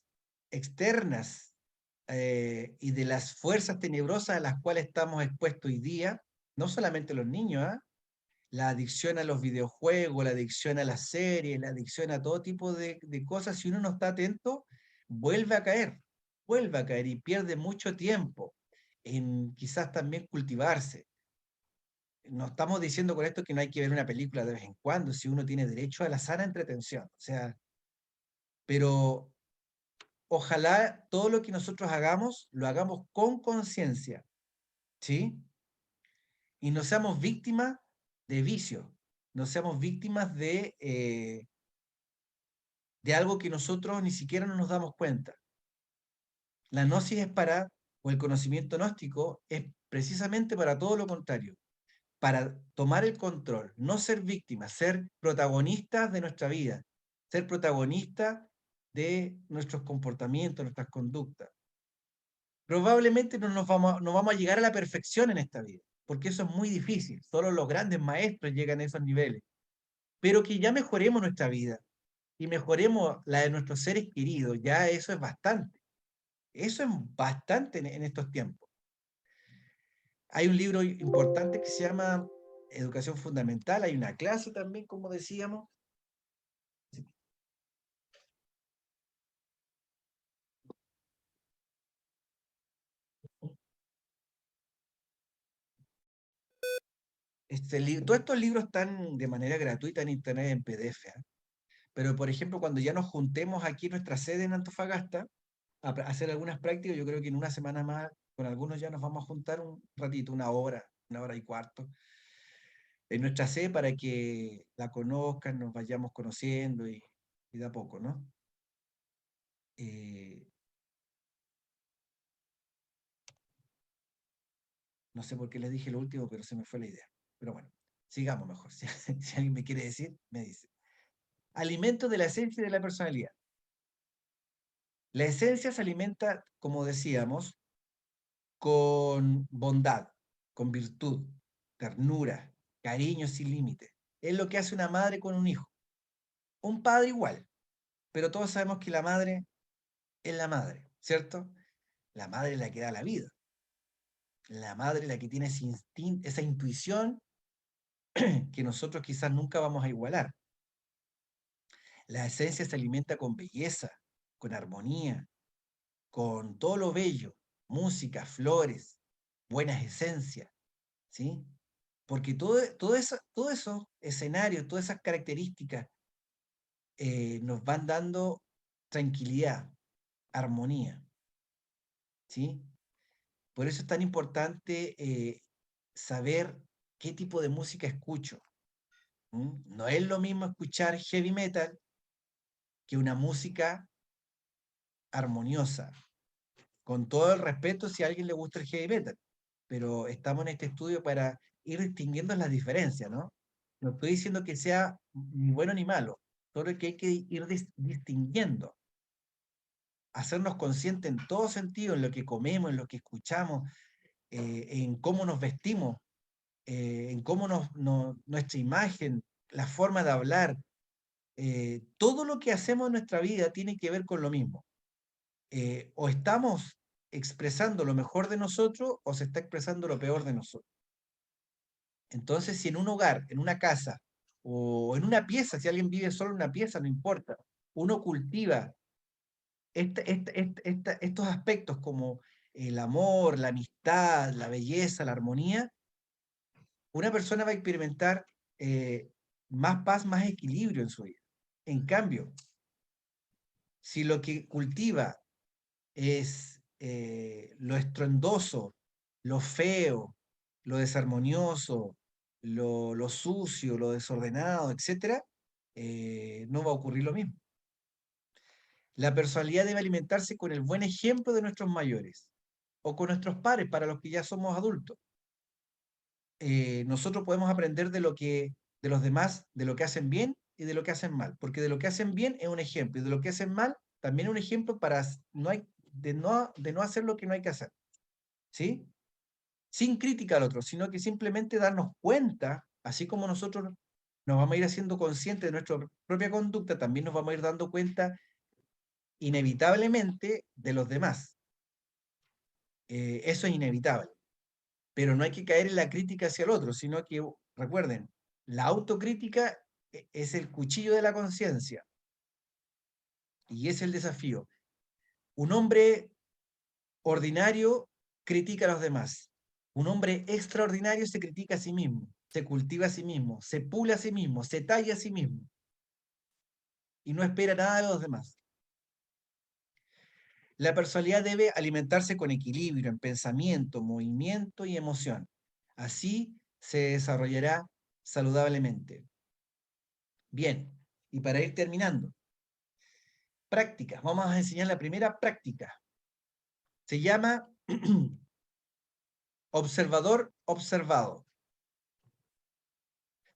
externas y de las fuerzas tenebrosas a las cuales estamos expuestos hoy día, no solamente los niños, ¿eh? la adicción a los videojuegos, la adicción a las series, la adicción a todo tipo de cosas, si uno no está atento, vuelve a caer, vuelve a caer y pierde mucho tiempo en quizás también cultivarse. No estamos diciendo con esto que no hay que ver una película de vez en cuando, si uno tiene derecho a la sana entretención, o sea, pero ojalá todo lo que nosotros hagamos, lo hagamos con conciencia, ¿sí? Y no seamos víctimas de vicios, no seamos víctimas de algo que nosotros ni siquiera nos damos cuenta. La gnosis es para, o el conocimiento gnóstico es precisamente para todo lo contrario, para tomar el control, no ser víctimas, ser protagonistas de nuestra vida, ser protagonistas de nuestros comportamientos, nuestras conductas. Probablemente no vamos a llegar a la perfección en esta vida, porque eso es muy difícil, solo los grandes maestros llegan a esos niveles, pero que ya mejoremos nuestra vida y mejoremos la de nuestros seres queridos, ya eso es bastante en estos tiempos. Hay un libro importante que se llama Educación Fundamental, hay una clase también, como decíamos. Todos estos libros están de manera gratuita en internet en PDF, ¿eh? Pero, por ejemplo, cuando ya nos juntemos aquí en nuestra sede en Antofagasta a hacer algunas prácticas, yo creo que en una semana más con algunos ya nos vamos a juntar un ratito, una hora y cuarto, en nuestra sede para que la conozcan, nos vayamos conociendo y de a poco, ¿no? Eh, no sé por qué les dije lo último, pero se me fue la idea. Pero bueno, sigamos mejor. Si alguien me quiere decir, me dice. Alimento de la esencia y de la personalidad. La esencia se alimenta, como decíamos, con bondad, con virtud, ternura, cariño sin límite. Es lo que hace una madre con un hijo. Un padre igual, pero todos sabemos que la madre es la madre, ¿cierto? La madre es la que da la vida. La madre es la que tiene ese instinto, esa intuición que nosotros quizás nunca vamos a igualar. La esencia se alimenta con belleza, con armonía, con todo lo bello, música, flores, buenas esencias, ¿sí? Porque todo esos escenarios, todas esas características nos van dando tranquilidad, armonía, ¿sí? Por eso es tan importante saber qué tipo de música escucho. No es lo mismo escuchar heavy metal que una música armoniosa, con todo el respeto si a alguien le gusta el heavy metal, pero estamos en este estudio para ir distinguiendo las diferencias, ¿no? No estoy diciendo que sea ni bueno ni malo, solo que hay que ir distinguiendo, hacernos conscientes en todo sentido, en lo que comemos, en lo que escuchamos, en cómo nos vestimos, en cómo nuestra imagen, la forma de hablar, todo lo que hacemos en nuestra vida tiene que ver con lo mismo. O estamos expresando lo mejor de nosotros o se está expresando lo peor de nosotros. Entonces, si en un hogar, en una casa o en una pieza, si alguien vive solo en una pieza, no importa, uno cultiva estos aspectos como el amor, la amistad, la belleza, la armonía, una persona va a experimentar más paz, más equilibrio en su vida. En cambio, si lo que cultiva es lo estruendoso, lo feo, lo desarmonioso, lo sucio, lo desordenado, etcétera, no va a ocurrir lo mismo. La personalidad debe alimentarse con el buen ejemplo de nuestros mayores o con nuestros pares para los que ya somos adultos. Nosotros podemos aprender de los demás, de lo que hacen bien y de lo que hacen mal, porque de lo que hacen bien es un ejemplo y de lo que hacen mal también es un ejemplo para de no hacer lo que no hay que hacer, ¿sí? Sin crítica al otro, sino que simplemente darnos cuenta, así como nosotros nos vamos a ir haciendo conscientes de nuestra propia conducta, también nos vamos a ir dando cuenta inevitablemente de los demás. Eso es inevitable, pero no hay que caer en la crítica hacia el otro, sino que, recuerden, La autocrítica es el cuchillo de la conciencia. Y es el desafío. Un hombre ordinario critica a los demás. Un hombre extraordinario se critica a sí mismo, se cultiva a sí mismo, se pule a sí mismo, se talla a sí mismo y no espera nada de los demás. La personalidad debe alimentarse con equilibrio en pensamiento, movimiento y emoción. Así se desarrollará saludablemente. Bien, y para ir terminando, prácticas. Vamos a enseñar la primera práctica. Se llama observador observado.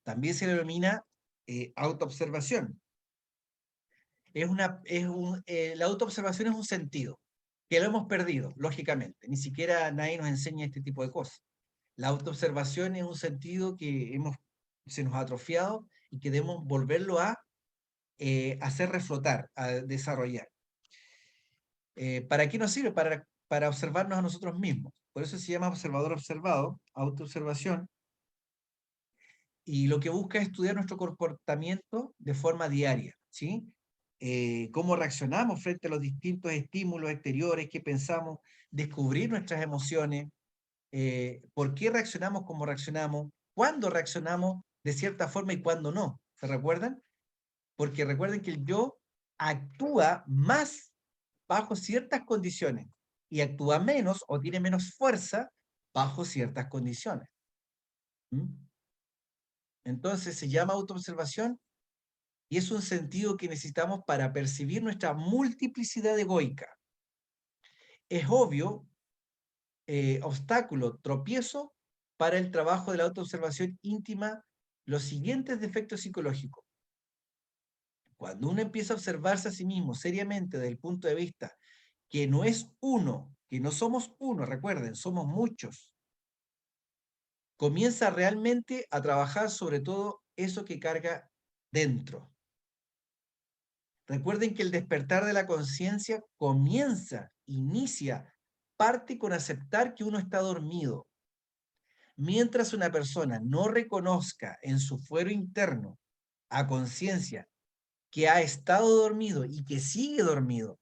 También se denomina autoobservación. La autoobservación es un sentido que lo hemos perdido, lógicamente. Ni siquiera nadie nos enseña este tipo de cosas. La autoobservación es un sentido que se nos ha atrofiado y que debemos volverlo a hacer reflotar, a desarrollar. ¿Para qué nos sirve? Para observarnos a nosotros mismos. Por eso se llama observador observado, autoobservación, y lo que busca es estudiar nuestro comportamiento de forma diaria, ¿sí? Cómo reaccionamos frente a los distintos estímulos exteriores, qué pensamos, descubrir nuestras emociones, por qué reaccionamos como reaccionamos, cuándo reaccionamos de cierta forma y cuándo no. ¿Se recuerdan? Porque recuerden que el yo actúa más bajo ciertas condiciones y actúa menos o tiene menos fuerza bajo ciertas condiciones. ¿Mm? Entonces se llama autoobservación y es un sentido que necesitamos para percibir nuestra multiplicidad egoica. Es obvio, obstáculo, tropiezo para el trabajo de la autoobservación íntima los siguientes defectos psicológicos. Cuando uno empieza a observarse a sí mismo seriamente desde el punto de vista que no es uno, que no somos uno, recuerden, somos muchos, comienza realmente a trabajar sobre todo eso que carga dentro. Recuerden que el despertar de la conciencia inicia, parte con aceptar que uno está dormido. Mientras una persona no reconozca en su fuero interno a conciencia que ha estado dormido y que sigue dormido.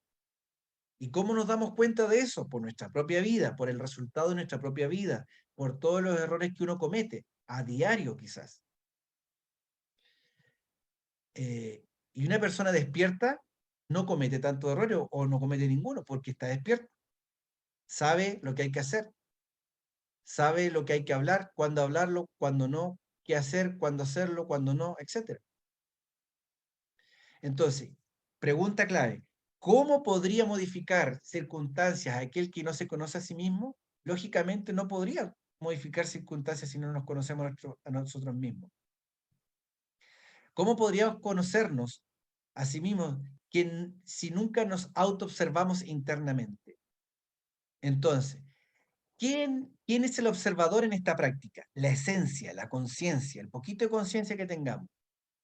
¿Y cómo nos damos cuenta de eso? Por nuestra propia vida, por el resultado de nuestra propia vida, por todos los errores que uno comete, a diario quizás. Y una persona despierta no comete tantos errores o no comete ninguno porque está despierta. Sabe lo que hay que hacer, sabe lo que hay que hablar, cuándo hablarlo, cuándo no, qué hacer, cuándo hacerlo, cuándo no, etc. Entonces, pregunta clave, ¿cómo podría modificar circunstancias aquel que no se conoce a sí mismo? Lógicamente no podría modificar circunstancias si no nos conocemos a nosotros mismos. ¿Cómo podríamos conocernos a sí mismos si nunca nos autoobservamos internamente? Entonces, ¿quién es el observador en esta práctica? La esencia, la conciencia, el poquito de conciencia que tengamos.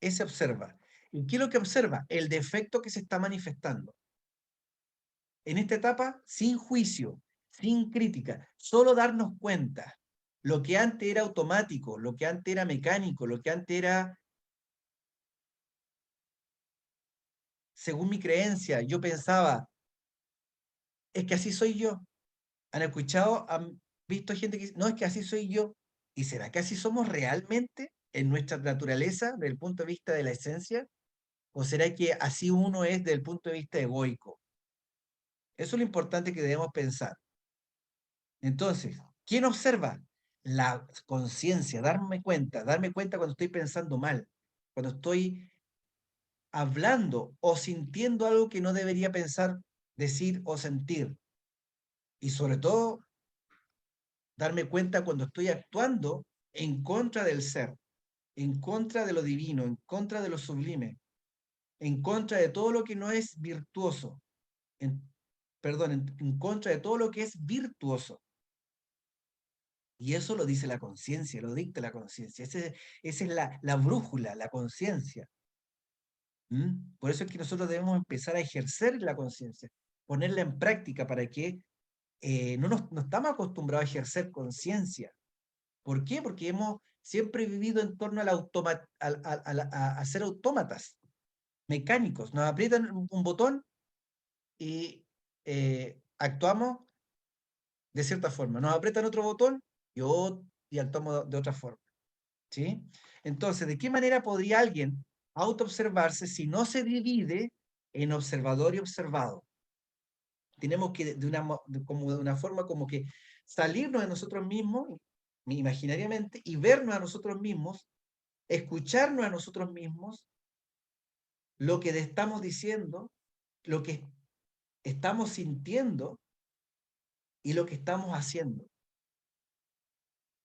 Ese observa. ¿Y qué es lo que observa? El defecto que se está manifestando. En esta etapa, sin juicio, sin crítica, solo darnos cuenta. Lo que antes era automático, lo que antes era mecánico, lo que antes era, según mi creencia, yo pensaba, es que así soy yo. ¿Han escuchado, han visto gente que dice, no, es que así soy yo? ¿Y será que así somos realmente en nuestra naturaleza, desde el punto de vista de la esencia? ¿O será que así uno es desde el punto de vista egoico? Eso es lo importante que debemos pensar. Entonces, ¿quién observa? La conciencia, darme cuenta cuando estoy pensando mal, cuando estoy hablando o sintiendo algo que no debería pensar, decir o sentir. Y sobre todo, darme cuenta cuando estoy actuando en contra del ser, en contra de lo divino, en contra de lo sublime, en contra de todo lo que no es virtuoso, en, perdón, en contra de todo lo que es virtuoso. Y eso lo dice la conciencia, lo dicta la conciencia. Esa es la brújula, la conciencia. ¿Mm? Por eso es que nosotros debemos empezar a ejercer la conciencia, ponerla en práctica para que no estamos acostumbrados a ejercer conciencia. ¿Por qué? Porque siempre he vivido en torno a ser autómatas, mecánicos. Nos aprietan un botón y actuamos de cierta forma. Nos aprietan otro botón y actuamos de otra forma. ¿Sí? Entonces, ¿de qué manera podría alguien autoobservarse si no se divide en observador y observado? Tenemos que, como de una forma como que salirnos de nosotros mismos, imaginariamente, y vernos a nosotros mismos, escucharnos a nosotros mismos, lo que estamos diciendo, lo que estamos sintiendo y lo que estamos haciendo.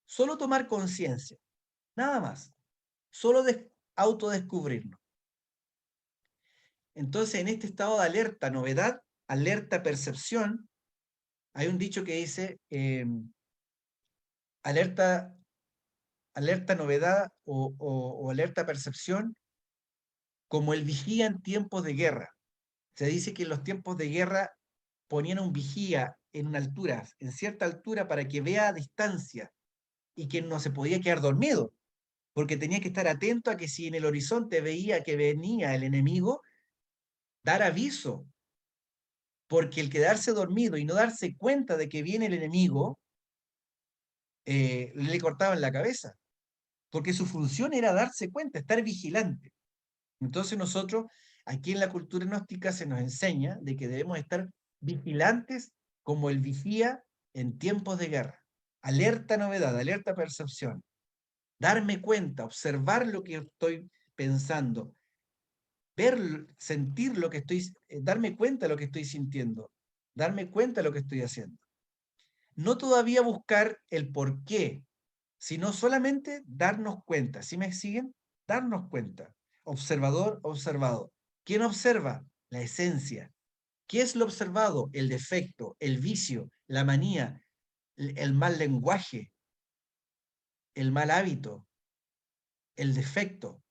Solo tomar conciencia, nada más. Solo autodescubrirnos. Entonces, en este estado de alerta, novedad, alerta, percepción, hay un dicho que dice alerta, alerta, novedad o alerta, percepción, como el vigía en tiempos de guerra. Se dice que en los tiempos de guerra ponían un vigía en una altura, en cierta altura, para que vea a distancia y que no se podía quedar dormido, porque tenía que estar atento a que si en el horizonte veía que venía el enemigo, dar aviso, porque el quedarse dormido y no darse cuenta de que viene el enemigo, le cortaban la cabeza, porque su función era darse cuenta, estar vigilante. Entonces nosotros, aquí en la cultura gnóstica se nos enseña de que debemos estar vigilantes como el vigía en tiempos de guerra. Alerta novedad, alerta percepción. Darme cuenta, observar lo que estoy pensando, ver, sentir lo que estoy, darme cuenta de lo que estoy sintiendo, darme cuenta de lo que estoy haciendo. No todavía buscar el por qué, sino solamente darnos cuenta. ¿Sí me siguen? Darnos cuenta. Observador, observado. ¿Quién observa? La esencia. ¿Qué es lo observado? El defecto, el vicio, la manía, el mal lenguaje, el mal hábito, el defecto.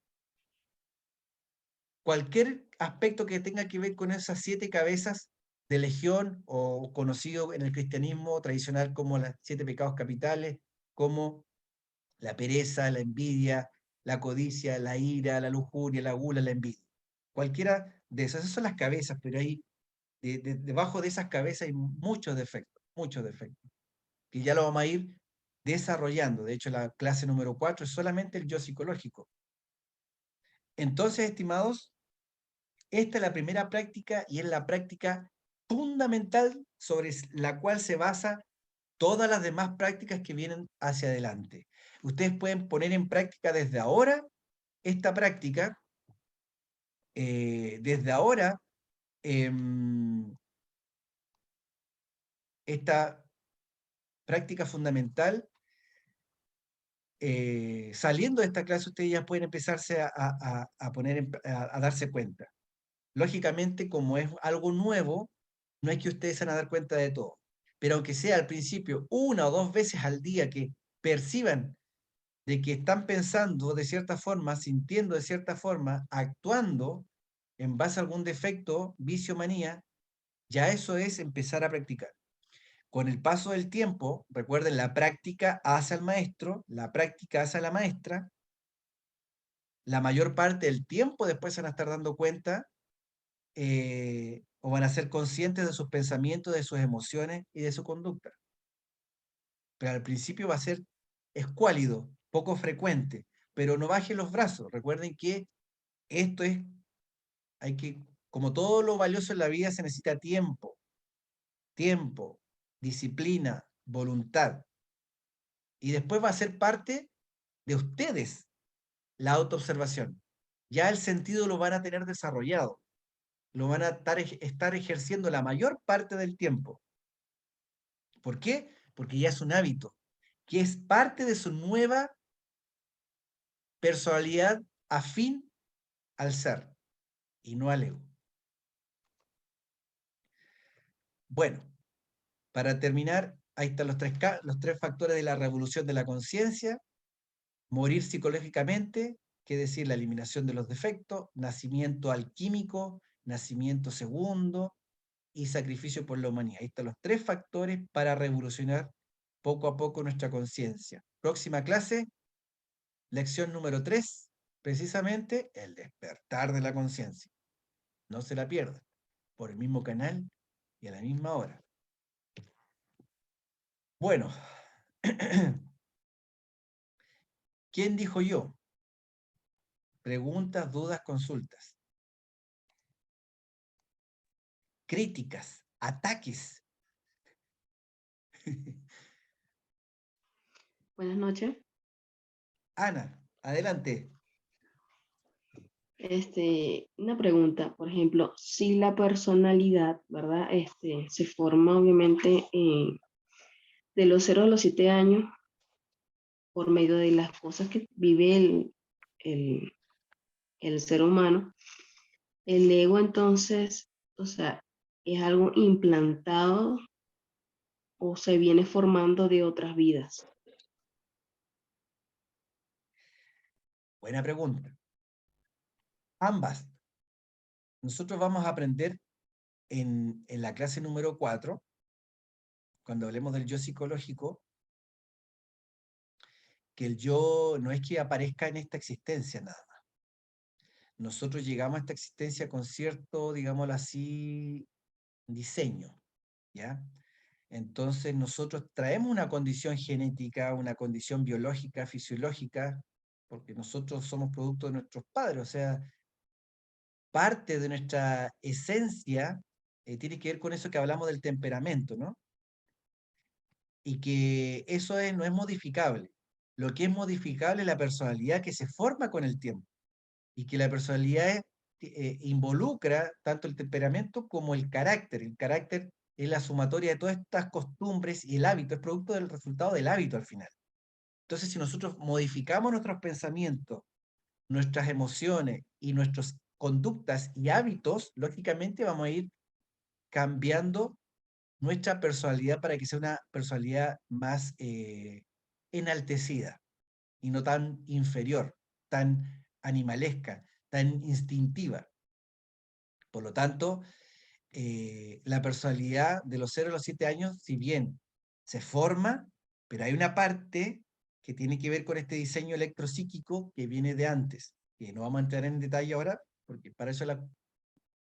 Cualquier aspecto que tenga que ver con esas 7 cabezas de Legión, o conocido en el cristianismo tradicional como las 7 pecados capitales, como la pereza, la envidia, la codicia, la ira, la lujuria, la gula, la envidia. Cualquiera de esas son las cabezas, pero ahí debajo de esas cabezas hay muchos defectos, que ya lo vamos a ir desarrollando. De hecho, la clase número 4 es solamente el yo psicológico. Entonces, estimados, esta es la primera práctica y es la práctica fundamental sobre la cual se basa todas las demás prácticas que vienen hacia adelante. Ustedes pueden poner en práctica desde ahora esta práctica, desde ahora, esta práctica fundamental, saliendo de esta clase, ustedes ya pueden empezarse a poner a darse cuenta. Lógicamente, como es algo nuevo, no es que ustedes se van a dar cuenta de todo, pero aunque sea al principio 1 o 2 veces al día que perciban de que están pensando de cierta forma, sintiendo de cierta forma, actuando en base a algún defecto, vicio, manía, ya eso es empezar a practicar. Con el paso del tiempo, recuerden, la práctica hace al maestro, la práctica hace a la maestra, la mayor parte del tiempo después se van a estar dando cuenta, o van a ser conscientes de sus pensamientos, de sus emociones y de su conducta. Pero al principio va a ser escuálido, poco frecuente, pero no bajen los brazos. Recuerden que esto es, como todo lo valioso en la vida, se necesita tiempo, disciplina, voluntad. Y después va a ser parte de ustedes la autoobservación. Ya el sentido lo van a tener desarrollado, lo van a estar ejerciendo la mayor parte del tiempo. ¿Por qué? Porque ya es un hábito, que es parte de su nueva personalidad afín al ser y no al ego. Bueno, para terminar, ahí están los tres factores de la revolución de la conciencia: morir psicológicamente, que decir, la eliminación de los defectos; nacimiento alquímico; nacimiento segundo; y sacrificio por la humanidad. Ahí están los 3 factores para revolucionar poco a poco nuestra conciencia. Próxima clase, Lección número 3, precisamente el despertar de la conciencia. No se la pierdan, por el mismo canal y a la misma hora. Bueno, ¿quién dijo yo? Preguntas, dudas, consultas. Críticas, ataques. Buenas noches. Ana, adelante. Una pregunta, por ejemplo, si la personalidad, ¿verdad? Se forma obviamente de los 0 a los 7 años por medio de las cosas que vive el, el ser humano. El ego entonces, o sea, es algo implantado o se viene formando de otras vidas. Buena pregunta. Ambas. Nosotros vamos a aprender en la clase número 4, cuando hablemos del yo psicológico, que el yo no es que aparezca en esta existencia nada más. Nosotros llegamos a esta existencia con cierto, digámoslo así, diseño, ¿ya? Entonces nosotros traemos una condición genética, una condición biológica, fisiológica, porque nosotros somos producto de nuestros padres, o sea, parte de nuestra esencia tiene que ver con eso que hablamos del temperamento, ¿no? Y que eso no es modificable. Lo que es modificable es la personalidad que se forma con el tiempo y que la personalidad involucra tanto el temperamento como el carácter. El carácter es la sumatoria de todas estas costumbres y el hábito, es producto del resultado del hábito al final. Entonces, si nosotros modificamos nuestros pensamientos, nuestras emociones y nuestras conductas y hábitos, lógicamente vamos a ir cambiando nuestra personalidad para que sea una personalidad más enaltecida y no tan inferior, tan animalesca, tan instintiva. Por lo tanto, la personalidad de los 0 a los 7 años, si bien se forma, pero hay una parte que tiene que ver con este diseño electropsíquico que viene de antes, que no vamos a entrar en detalle ahora, porque para eso es la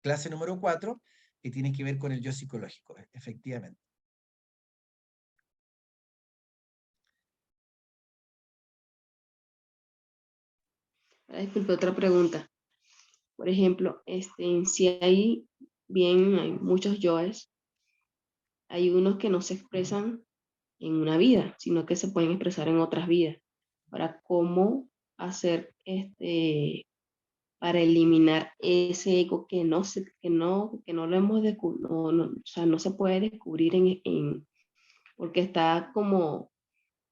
clase número 4, que tiene que ver con el yo psicológico, efectivamente. Disculpe, otra pregunta. Por ejemplo, si hay, bien, hay muchos yoes, hay unos que no se expresan en una vida, sino que se pueden expresar en otras vidas. Para cómo hacer para eliminar ese ego que no lo hemos descubierto, o sea, no se puede descubrir porque está como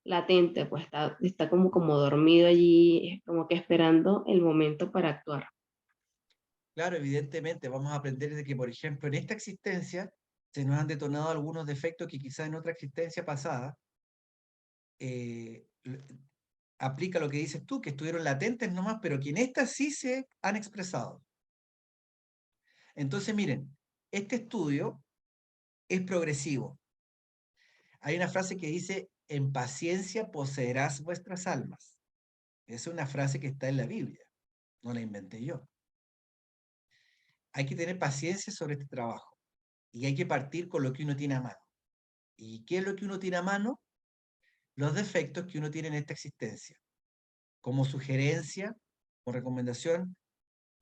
latente, pues está como dormido allí, como que esperando el momento para actuar. Claro, evidentemente vamos a aprender de que, por ejemplo, en esta existencia se nos han detonado algunos defectos que quizás en otra existencia pasada eh, aplica lo que dices tú, que estuvieron latentes nomás, pero que en esta sí se han expresado. Entonces, miren, este estudio es progresivo. Hay una frase que dice, en paciencia poseerás vuestras almas. Esa es una frase que está en la Biblia, no la inventé yo. Hay que tener paciencia sobre este trabajo y hay que partir con lo que uno tiene a mano. ¿Y qué es lo que uno tiene a mano? Los defectos que uno tiene en esta existencia. Como sugerencia, o recomendación,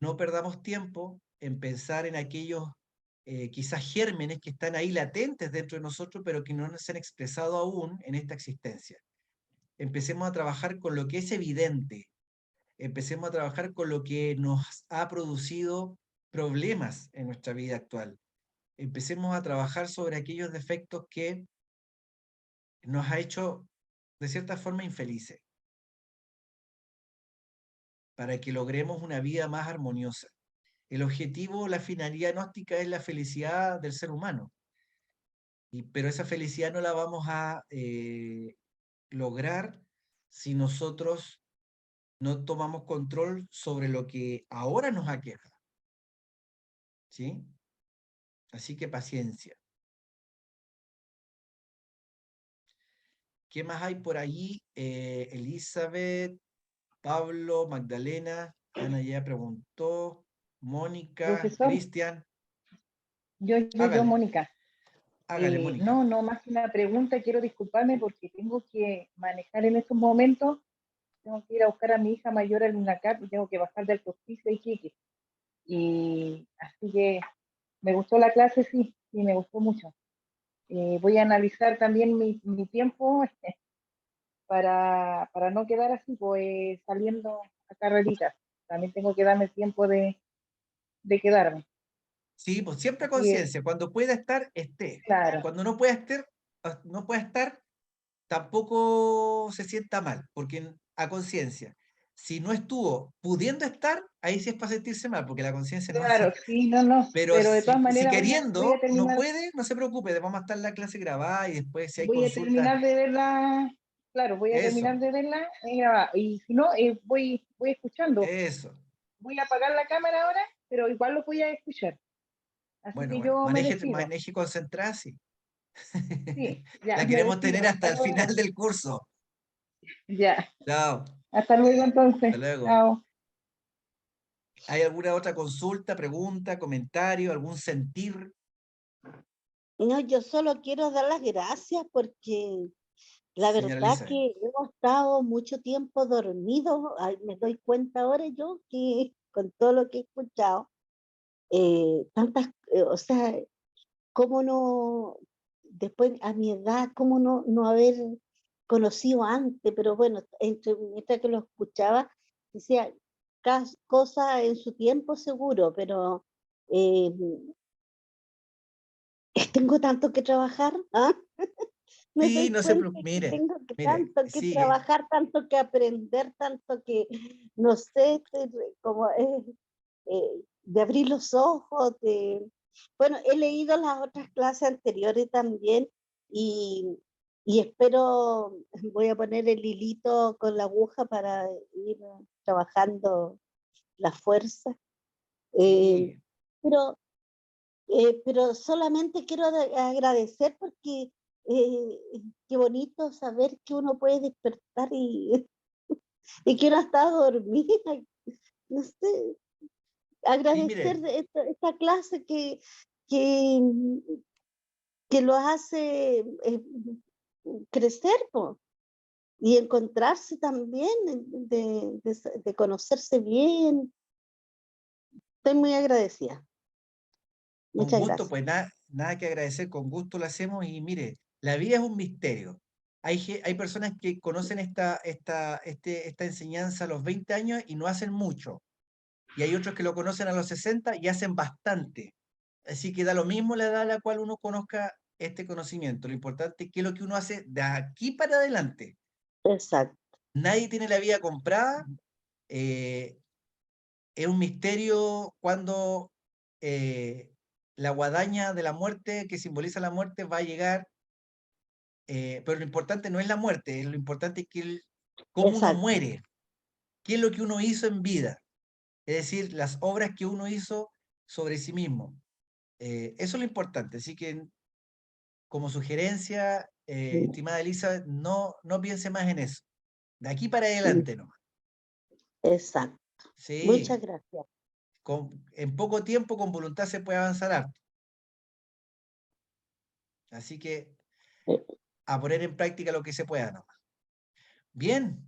no perdamos tiempo en pensar en aquellos quizás gérmenes que están ahí latentes dentro de nosotros, pero que no se han expresado aún en esta existencia. Empecemos a trabajar con lo que es evidente, empecemos a trabajar con lo que nos ha producido problemas en nuestra vida actual. Empecemos a trabajar sobre aquellos defectos que nos ha hecho de cierta forma infelices, para que logremos una vida más armoniosa. El objetivo, la finalidad gnóstica es la felicidad del ser humano, pero esa felicidad no la vamos a lograr si nosotros no tomamos control sobre lo que ahora nos aqueja. ¿Sí? Así que paciencia. ¿Qué más hay por allí, Elizabeth? Pablo, Magdalena, Ana ya preguntó, Mónica, Profesor, Cristian, yo, hágale, Mónica. hágale, Mónica. No, más que una pregunta, quiero disculparme porque tengo que manejar en estos momentos, tengo que ir a buscar a mi hija mayor al INACAP y tengo que bajar del hospicio de Iquique. Y así que me gustó la clase, sí, me gustó mucho. Voy a analizar también mi tiempo para no quedar así, pues saliendo a carreritas. También tengo que darme tiempo de quedarme. Sí, pues siempre a Así que, conciencia, cuando pueda estar, esté. claro, Cuando no pueda estar, tampoco se sienta mal, porque a conciencia. Si no estuvo pudiendo estar, ahí sí es para sentirse mal, porque la conciencia no claro, hace. sí, no, Pero pero de todas si maneras voy a queriendo no terminar, puede, no se preocupe, vamos a estar la clase grabada y después si hay voy a consultas, terminar de verla, claro, voy a terminar eso, de verla grabada. Y si no, voy escuchando. eso. Voy a apagar la cámara ahora, pero igual lo voy a escuchar. Así Bueno, que bueno, yo me maneje, despido. maneje concentrada, sí. Sí, ya, La me queremos despido. tener hasta Hasta el final luego. del curso. Ya, Chao, hasta luego hasta entonces. luego. Chao. ¿Hay alguna otra consulta, pregunta, comentario, algún sentir? No, yo solo quiero dar las gracias porque la Señora verdad Elizabeth. que hemos estado mucho tiempo dormidos. Ay, me doy cuenta ahora yo que con todo lo que he escuchado, o sea, cómo no, después a mi edad, cómo no haber conocido antes, pero bueno, mientras que lo escuchaba, decía cosas en su tiempo seguro, pero eh, tengo tanto que trabajar, ¿ah? Me Sí, doy no se cuenta preocupe, que mire, tengo que mire, tanto que sigue. trabajar, tanto que aprender, tanto que, no sé, como de abrir los ojos, bueno, he leído las otras clases anteriores también y, y espero, voy a poner el hilito con la aguja para ir trabajando la fuerza, eh, Sí. pero pero solamente quiero agradecer porque eh, qué bonito saber que uno puede despertar y que uno está dormida. No sé, Sí, agradecer mire, esta clase que, que lo hace crecer po, y encontrarse también, de conocerse bien. Estoy muy agradecida. con Muchas gusto, gracias. pues nada que agradecer, con gusto lo hacemos y mire, la vida es un misterio. Hay personas que conocen esta enseñanza a los 20 años y no hacen mucho. Y hay otros que lo conocen a los 60 y hacen bastante. Así que da lo mismo la edad a la cual uno conozca este conocimiento. Lo importante es qué es lo que uno hace de aquí para adelante. Exacto. Nadie tiene la vida comprada. eh, es un misterio cuando la guadaña de la muerte, que simboliza la muerte, va a llegar. Pero lo importante no es la muerte, lo importante es cómo uno Exacto. muere, qué es lo que uno hizo en vida. Es decir, las obras que uno hizo sobre sí mismo. Eso es lo importante. Así que, como sugerencia, estimada Elisa, no piense más en eso. De aquí para adelante nomás. Exacto. Sí, Muchas gracias. en poco tiempo, con voluntad, se puede avanzar harto. Así que a poner en práctica lo que se pueda nomás. Bien,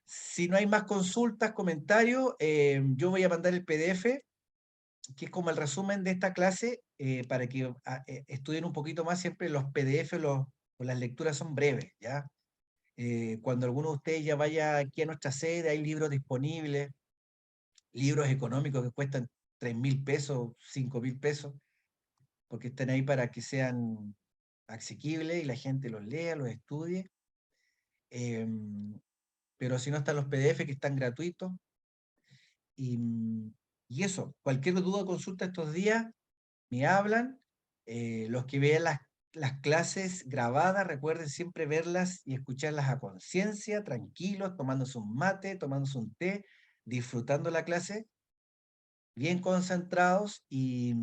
si no hay más consultas, comentarios, yo voy a mandar el PDF, que es como el resumen de esta clase, para que estudien un poquito más. Siempre los PDF o las lecturas son breves, ¿ya? Cuando alguno de ustedes ya vaya aquí a nuestra sede, hay libros disponibles, libros económicos que cuestan 3.000 pesos, 5.000 pesos, porque están ahí para que sean asequibles y la gente los lea, los estudie. Pero si no, están los PDF que están gratuitos. Y, y eso, cualquier duda o consulta estos días, me hablan. Los que vean las clases grabadas, recuerden siempre verlas y escucharlas a conciencia, tranquilos, tomándose un mate, tomándose un té, disfrutando la clase, bien concentrados. Y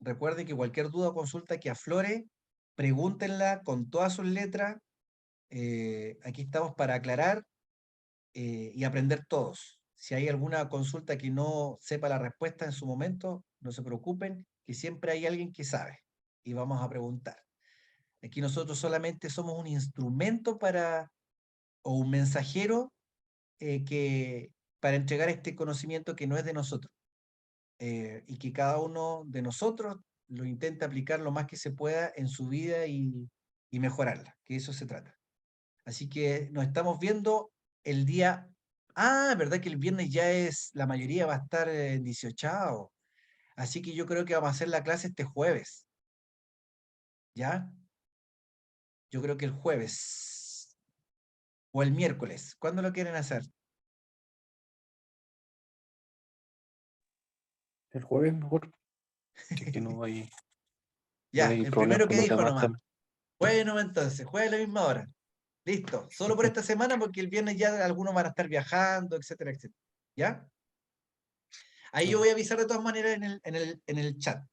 recuerden que cualquier duda o consulta que aflore, pregúntenla con todas sus letras. Aquí estamos para aclarar y aprender todos. Si hay alguna consulta que no sepa la respuesta en su momento, no se preocupen, que siempre hay alguien que sabe y vamos a preguntar. Aquí nosotros solamente somos un instrumento o un mensajero para entregar este conocimiento que no es de nosotros, y que cada uno de nosotros lo intente aplicar lo más que se pueda en su vida y mejorarla, que eso se trata. Así que nos estamos viendo el día... Ah, verdad que el viernes ya la mayoría va a estar en 18. Así que yo creo que vamos a hacer la clase este jueves. ¿Ya? Yo creo que el jueves. O el miércoles. ¿Cuándo lo quieren hacer? El jueves mejor. Si es que no hay, Ya, no hay el problemas primero con que los dijo demás nomás. también. Bueno, entonces, jueves a la misma hora. Listo. Solo por esta semana, porque el viernes ya algunos van a estar viajando, etcétera, etcétera. ¿Ya? Ahí yo voy a avisar de todas maneras en el chat.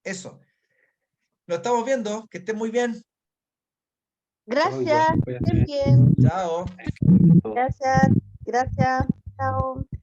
Eso. Lo estamos viendo. Que estén muy bien. Chao, igual, Gracias, cuídate. estén bien. Chao. Gracias, gracias. Chao.